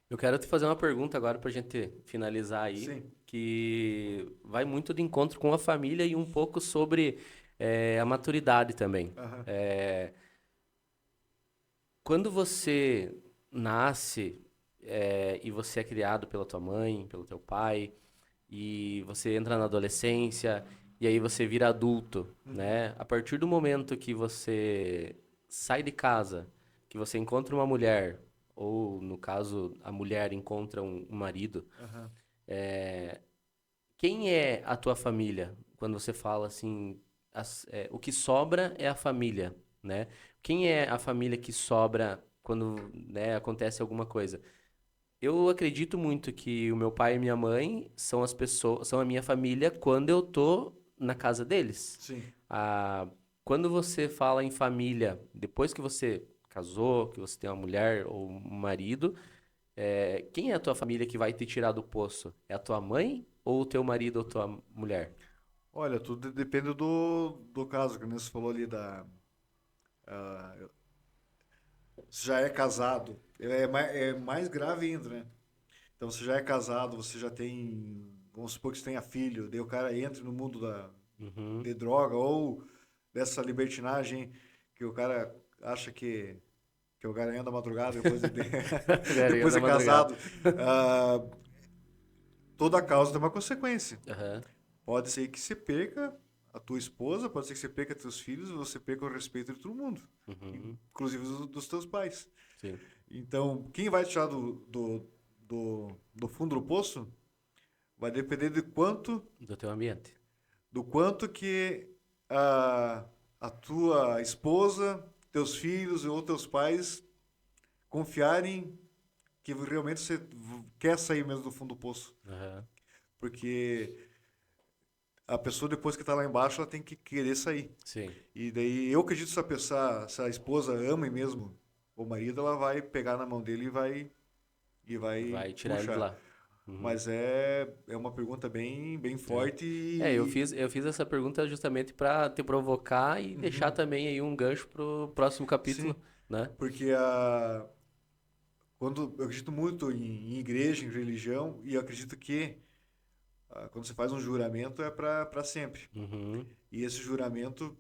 Speaker 1: Eu quero te fazer uma pergunta agora pra gente finalizar aí,
Speaker 2: Sim.
Speaker 1: que vai muito de encontro com a família e um pouco sobre a maturidade também.
Speaker 2: Aham.
Speaker 1: Eh, Quando você nasce, e você é criado pela tua mãe, pelo teu pai, e você entra na adolescência, e aí você vira adulto,
Speaker 2: Uhum.
Speaker 1: né? A partir do momento que você sai de casa, que você encontra uma mulher, ou no caso, a mulher encontra um marido,
Speaker 2: Aham.
Speaker 1: quem é a tua família? Quando você fala assim, o que sobra é a família, né? Quem é a família que sobra quando, né, acontece alguma coisa? Eu acredito muito que o meu pai e minha mãe são as pessoas, são a minha família quando eu tô na casa deles.
Speaker 2: Sim.
Speaker 1: Ah, quando você fala em família, depois que você casou, que você tem uma mulher ou um marido, quem é a tua família que vai te tirar do poço? É a tua mãe ou o teu marido ou tua mulher?
Speaker 2: Olha, tudo depende do caso, que nem você falou ali você já é casado, é mais grave ainda, né? Então você já é casado, você já tem. Vamos supor que você tenha filho, daí o cara entra no mundo
Speaker 1: Uhum.
Speaker 2: de droga ou dessa libertinagem que o cara acha que é o garanhão da madrugada
Speaker 1: Galinha
Speaker 2: depois
Speaker 1: da
Speaker 2: é
Speaker 1: madrugada.
Speaker 2: casado. ah, Toda causa tem uma consequência.
Speaker 1: Aham.
Speaker 2: Pode ser que você perca a tua esposa, pode ser que você perca teus filhos, você perca o respeito de todo mundo,
Speaker 1: Uhum.
Speaker 2: inclusive dos teus pais.
Speaker 1: Sim.
Speaker 2: Então, quem vai te tirar do fundo do poço vai depender
Speaker 1: Do teu ambiente.
Speaker 2: do quanto que a, a tua esposa, teus filhos ou teus pais confiarem que realmente você quer sair mesmo do fundo do poço.
Speaker 1: Aham.
Speaker 2: Porque a pessoa, depois que está lá embaixo, ela tem que querer sair.
Speaker 1: Sim.
Speaker 2: E daí, eu acredito que se a esposa ama mesmo o marido, ela vai pegar na mão dele e vai
Speaker 1: Vai tirar ele de
Speaker 2: puxar.
Speaker 1: lá. Uhum.
Speaker 2: Mas é uma pergunta bem
Speaker 1: É.
Speaker 2: forte
Speaker 1: Eu
Speaker 2: e.
Speaker 1: fiz essa pergunta justamente para te provocar e deixar
Speaker 2: Uhum,
Speaker 1: também aí um gancho pro próximo capítulo,
Speaker 2: sim,
Speaker 1: né?
Speaker 2: porque quando eu acredito muito em igreja, em religião, e eu acredito que quando você faz um juramento é para sempre.
Speaker 1: Uhum,
Speaker 2: E esse juramento,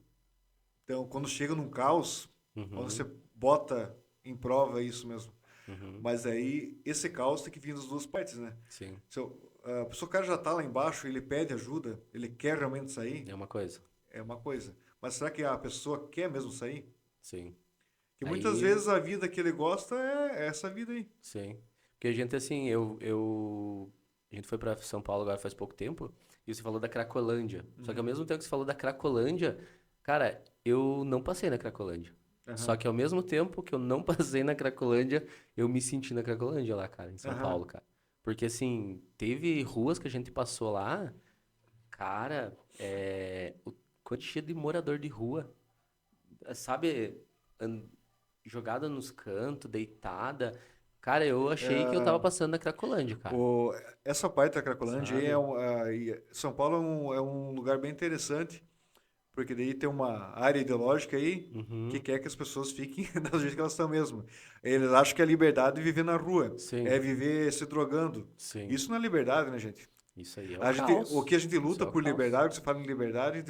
Speaker 2: então, quando chega num caos, quando você
Speaker 1: uhum,
Speaker 2: bota em prova isso mesmo.
Speaker 1: uhum,
Speaker 2: Mas aí esse caos tem que vir das duas partes, né?
Speaker 1: sim,
Speaker 2: Se a pessoa, o cara já tá lá embaixo, ele pede ajuda, ele quer realmente sair,
Speaker 1: é uma coisa,
Speaker 2: é uma coisa. Mas será que a pessoa quer mesmo sair?
Speaker 1: sim.
Speaker 2: Que muitas
Speaker 1: Aí,
Speaker 2: vezes a vida que ele gosta é essa vida aí.
Speaker 1: sim. Porque a gente, assim, a gente foi pra São Paulo agora faz pouco tempo e você falou da Cracolândia. Só que ao
Speaker 2: Uhum.
Speaker 1: mesmo tempo que você falou da Cracolândia, cara, eu não passei na Cracolândia. Só
Speaker 2: Aham.
Speaker 1: que ao mesmo tempo que eu não passei na Cracolândia, eu me senti na Cracolândia lá, cara, em São
Speaker 2: Aham.
Speaker 1: Paulo, cara. Porque, assim, teve ruas que a gente passou lá, cara, o quantia de morador de rua, sabe, an- jogada nos cantos, deitada. Cara, eu achei que eu tava passando na Cracolândia, cara.
Speaker 2: O, essa parte da Cracolândia aí
Speaker 1: Sabe?
Speaker 2: São Paulo é um lugar bem interessante, porque daí tem uma área ideológica aí que
Speaker 1: Uhum.
Speaker 2: quer que as pessoas fiquem do jeito que elas estão mesmo. Eles acham que é liberdade viver na rua, é
Speaker 1: Sim,
Speaker 2: viver se drogando.
Speaker 1: sim.
Speaker 2: Isso não é liberdade, né, gente?
Speaker 1: Isso aí é o
Speaker 2: O que
Speaker 1: caos.
Speaker 2: a gente
Speaker 1: Isso
Speaker 2: luta
Speaker 1: é o
Speaker 2: por
Speaker 1: caos.
Speaker 2: liberdade, você fala em liberdade,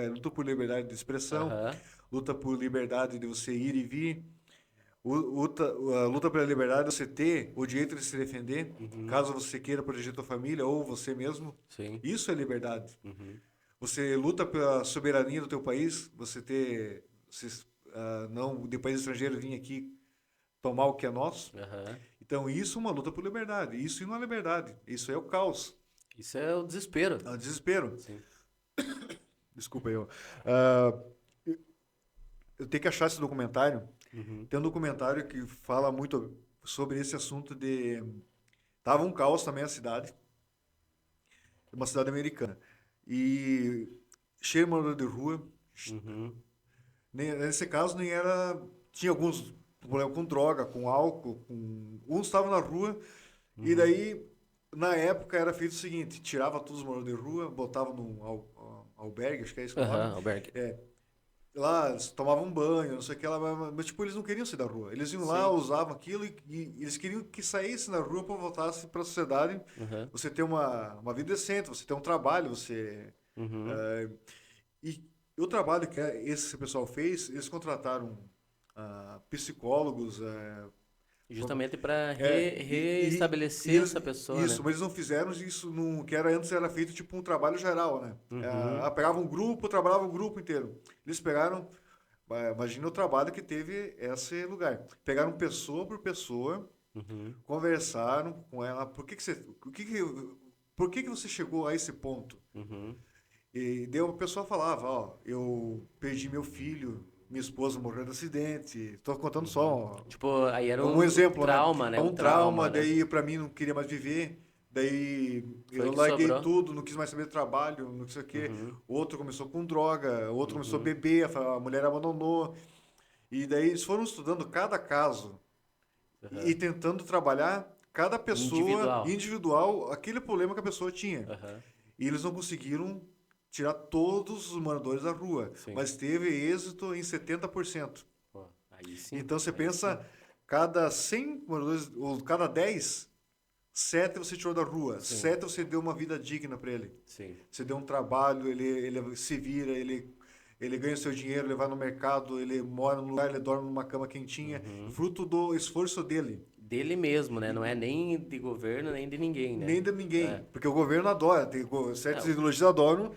Speaker 2: luta por liberdade de expressão,
Speaker 1: Aham.
Speaker 2: luta por liberdade de você ir e vir, luta pela liberdade de você ter o direito de se defender,
Speaker 1: Uhum.
Speaker 2: caso você queira proteger sua família ou você mesmo.
Speaker 1: Sim.
Speaker 2: Isso é liberdade.
Speaker 1: Uhum.
Speaker 2: Você luta pela soberania do teu país, não de país estrangeiro vir aqui tomar o que é nosso.
Speaker 1: Aham.
Speaker 2: Então isso é uma luta por liberdade. Isso não é liberdade. Isso é o caos,
Speaker 1: Isso é o desespero.
Speaker 2: é o desespero.
Speaker 1: Sim.
Speaker 2: Desculpa eu. Ah, eu tenho que achar esse documentário.
Speaker 1: Uhum.
Speaker 2: Tem um documentário que fala muito sobre esse assunto de. Tava um caos também a cidade, uma cidade americana. E cheio de morador de rua,
Speaker 1: Uhum.
Speaker 2: Nesse caso, nem era. Tinha alguns problemas com droga, com álcool, com. Uns estavam na rua, e
Speaker 1: Uhum.
Speaker 2: daí, na época, era feito o seguinte: tirava todos os moradores de rua, botava num albergue, acho que é esse que é o nome.
Speaker 1: Aham, albergue.
Speaker 2: É, lá eles tomavam banho, não sei o que lá, mas, tipo, eles não queriam sair da rua. Eles iam lá,
Speaker 1: Sim.
Speaker 2: usavam aquilo e eles queriam que saísse na rua para voltasse para a sociedade.
Speaker 1: Aham.
Speaker 2: Você ter uma vida decente, você ter um trabalho, você.
Speaker 1: Uhum.
Speaker 2: eh, e o trabalho que esse pessoal fez, eles contrataram psicólogos,
Speaker 1: Justamente para
Speaker 2: é,
Speaker 1: reestabelecer essa pessoa,
Speaker 2: isso,
Speaker 1: né?
Speaker 2: mas eles não fizeram isso no, que era antes era feito tipo um trabalho geral, né?
Speaker 1: Uhum.
Speaker 2: Pegava um grupo, trabalhava o grupo inteiro. Eles pegaram, imagina o trabalho que teve esse lugar. Pegaram pessoa por pessoa,
Speaker 1: Uhum.
Speaker 2: conversaram com ela, por que que você chegou a esse ponto?
Speaker 1: Uhum.
Speaker 2: E daí a pessoa falava, ó, eu perdi meu filho, minha esposa morreu no acidente. Estou contando
Speaker 1: Uhum.
Speaker 2: só
Speaker 1: Tipo, aí era
Speaker 2: um
Speaker 1: um
Speaker 2: exemplo, né?
Speaker 1: trauma, né?
Speaker 2: É
Speaker 1: Um
Speaker 2: um trauma,
Speaker 1: trauma, né?
Speaker 2: daí pra mim não queria mais viver. Daí
Speaker 1: Foi o
Speaker 2: eu
Speaker 1: que
Speaker 2: larguei
Speaker 1: sobrou.
Speaker 2: tudo, não quis mais saber de trabalho, não sei o quê.
Speaker 1: Uhum.
Speaker 2: Outro começou com droga, outro começou a
Speaker 1: Uhum.
Speaker 2: beber, a mulher abandonou. E daí eles foram estudando cada caso e
Speaker 1: Aham.
Speaker 2: tentando trabalhar cada pessoa
Speaker 1: Individual.
Speaker 2: individual, aquele problema que a pessoa tinha.
Speaker 1: Aham.
Speaker 2: E eles não conseguiram tirar todos os moradores da rua,
Speaker 1: Sim.
Speaker 2: mas teve êxito em 70%.
Speaker 1: Pô, aí sim.
Speaker 2: Então você
Speaker 1: Aí sim.
Speaker 2: pensa, cada 100 moradores, ou cada 10, 7 você tirou da rua,
Speaker 1: Sim.
Speaker 2: 7 você deu uma vida digna para ele.
Speaker 1: Sim.
Speaker 2: Você deu um trabalho, ele se vira, ele ganha seu dinheiro, ele vai no mercado, ele mora num lugar, ele dorme numa cama quentinha,
Speaker 1: Uhum.
Speaker 2: fruto do esforço dele.
Speaker 1: Dele mesmo, né?
Speaker 2: E
Speaker 1: Não é nem de governo, nem de ninguém, né?
Speaker 2: nem de
Speaker 1: É.
Speaker 2: ninguém, porque o governo adora,
Speaker 1: É,
Speaker 2: certas ideologias adoram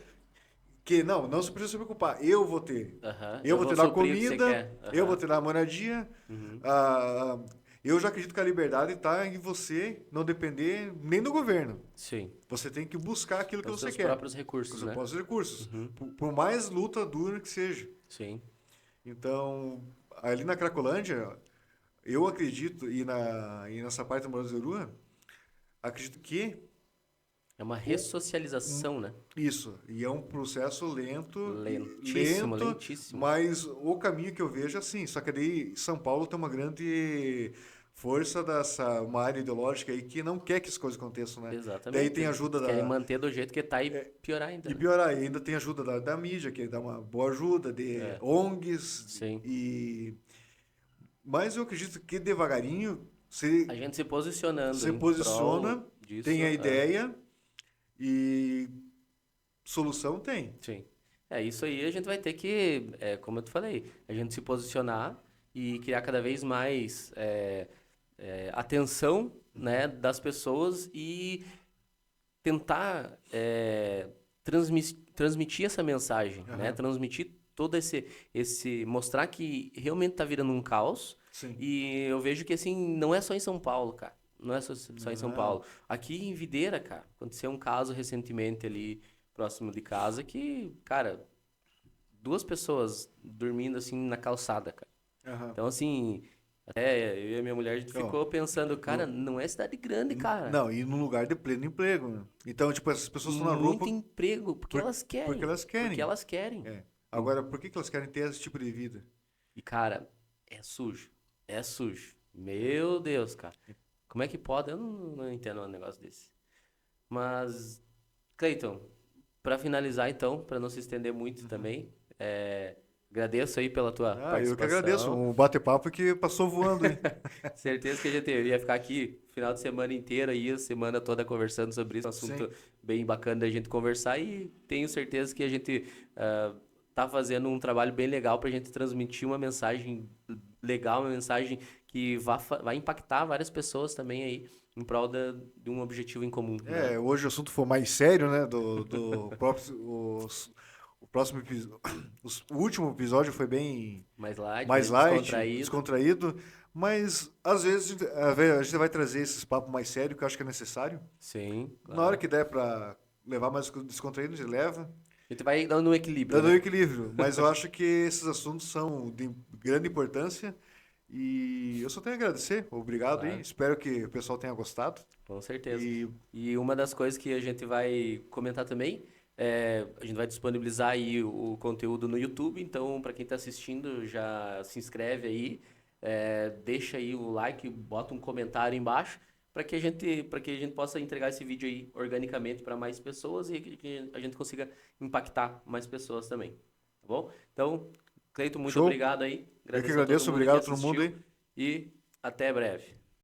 Speaker 2: que não se precisa se preocupar, eu vou ter.
Speaker 1: aham.
Speaker 2: Eu
Speaker 1: Eu
Speaker 2: vou
Speaker 1: vou
Speaker 2: te dar
Speaker 1: suprir o que você
Speaker 2: comida,
Speaker 1: quer.
Speaker 2: eu vou
Speaker 1: Aham.
Speaker 2: te dar moradia.
Speaker 1: Uhum.
Speaker 2: ah, eu já acredito que a liberdade está em você não depender nem do governo.
Speaker 1: Sim.
Speaker 2: Você tem que buscar aquilo que
Speaker 1: Os
Speaker 2: você
Speaker 1: seus
Speaker 2: quer,
Speaker 1: próprios
Speaker 2: com os
Speaker 1: recursos,
Speaker 2: seus
Speaker 1: né?
Speaker 2: próprios recursos,
Speaker 1: Uhum.
Speaker 2: por mais luta dura que seja.
Speaker 1: Sim.
Speaker 2: Então, ali na Cracolândia, eu acredito, e nessa parte do Morador, acredito que
Speaker 1: É uma
Speaker 2: o- um-
Speaker 1: ressocialização, né?
Speaker 2: isso, e é um processo lento,
Speaker 1: Lentíssimo, lentíssimo.
Speaker 2: mas o caminho que eu vejo é assim, só que daí São Paulo tem uma grande força uma área ideológica aí que não quer que as coisas aconteçam, né? Daí
Speaker 1: Exatamente.
Speaker 2: tem ajuda
Speaker 1: Eles querem manter do jeito que tá e piorar ainda,
Speaker 2: e
Speaker 1: né?
Speaker 2: piorar, e ainda tem ajuda da mídia, que dá uma boa ajuda, de
Speaker 1: É,
Speaker 2: ONGs,
Speaker 1: sim.
Speaker 2: mas eu acredito que devagarinho
Speaker 1: A
Speaker 2: se,
Speaker 1: gente se posicionando
Speaker 2: se
Speaker 1: em prol
Speaker 2: posiciona, tem
Speaker 1: disso,
Speaker 2: a ideia e solução tem.
Speaker 1: sim. É isso aí, a gente vai ter que, como eu te falei, a gente se posicionar e criar cada vez mais atenção, né, das pessoas e tentar transmitir essa mensagem, né?
Speaker 2: Aham,
Speaker 1: Transmitir todo mostrar que realmente tá virando um caos.
Speaker 2: sim.
Speaker 1: E eu vejo que assim, não é só em São Paulo, cara. Não é só em São
Speaker 2: Não.
Speaker 1: Paulo. Aqui em Videira, cara, aconteceu um caso recentemente ali próximo de casa que, cara, duas pessoas dormindo assim na calçada, cara.
Speaker 2: Aham.
Speaker 1: Então assim, até eu e a minha mulher a gente
Speaker 2: Ó,
Speaker 1: ficou pensando, cara,
Speaker 2: no-
Speaker 1: não é cidade grande, cara.
Speaker 2: não, e num lugar de pleno emprego, né? Então, tipo, essas pessoas
Speaker 1: E
Speaker 2: estão na rua
Speaker 1: muito emprego, porque
Speaker 2: por-
Speaker 1: elas
Speaker 2: porque
Speaker 1: querem.
Speaker 2: elas
Speaker 1: Porque
Speaker 2: querem.
Speaker 1: elas querem.
Speaker 2: É. Agora, por que que elas querem ter esse tipo de vida?
Speaker 1: E, cara, é sujo. É sujo. Meu Deus, cara. Como é que pode? Eu não entendo um negócio desse. Mas, Cleiton, para finalizar então, para não se estender muito
Speaker 2: Uhum.
Speaker 1: também, agradeço aí pela tua
Speaker 2: Ah, eu que agradeço.
Speaker 1: participação.
Speaker 2: Um bate-papo que passou voando, hein?
Speaker 1: Certeza que a gente ia ficar aqui final de semana inteiro aí, a semana toda conversando sobre isso, um
Speaker 2: Sim.
Speaker 1: assunto bem bacana da gente conversar e tenho certeza que a gente tá fazendo um trabalho bem legal para a gente transmitir uma mensagem legal, uma mensagem que vai impactar várias pessoas também aí em prol de um objetivo em comum, né?
Speaker 2: Hoje o assunto foi mais sério, né? Do próprio, o próximo o último episódio foi bem
Speaker 1: Mais light,
Speaker 2: mais
Speaker 1: mais
Speaker 2: light,
Speaker 1: descontraído.
Speaker 2: descontraído, mas às vezes a gente vai trazer esses papos mais sérios que eu acho que é necessário.
Speaker 1: Sim,
Speaker 2: Na hora
Speaker 1: claro.
Speaker 2: que der para levar mais descontraído, a gente leva,
Speaker 1: A gente vai dando um equilíbrio,
Speaker 2: dando um
Speaker 1: né?
Speaker 2: equilíbrio. Mas eu acho que esses assuntos são de grande importância e eu só tenho a agradecer. Obrigado aí.
Speaker 1: Claro.
Speaker 2: Espero que o pessoal tenha gostado.
Speaker 1: Com certeza.
Speaker 2: E
Speaker 1: E uma das coisas que a gente vai comentar também A gente vai disponibilizar aí o conteúdo no YouTube, então para quem está assistindo já se inscreve aí, deixa aí o like, bota um comentário embaixo para que a gente possa entregar esse vídeo aí organicamente para mais pessoas e que a gente consiga impactar mais pessoas também, tá bom? Então, Cleito, muito
Speaker 2: Show.
Speaker 1: obrigado aí,
Speaker 2: Eu que
Speaker 1: agradeço a todo
Speaker 2: agradeço.
Speaker 1: mundo que
Speaker 2: Obrigado a todo mundo
Speaker 1: assistiu
Speaker 2: aí.
Speaker 1: e até breve.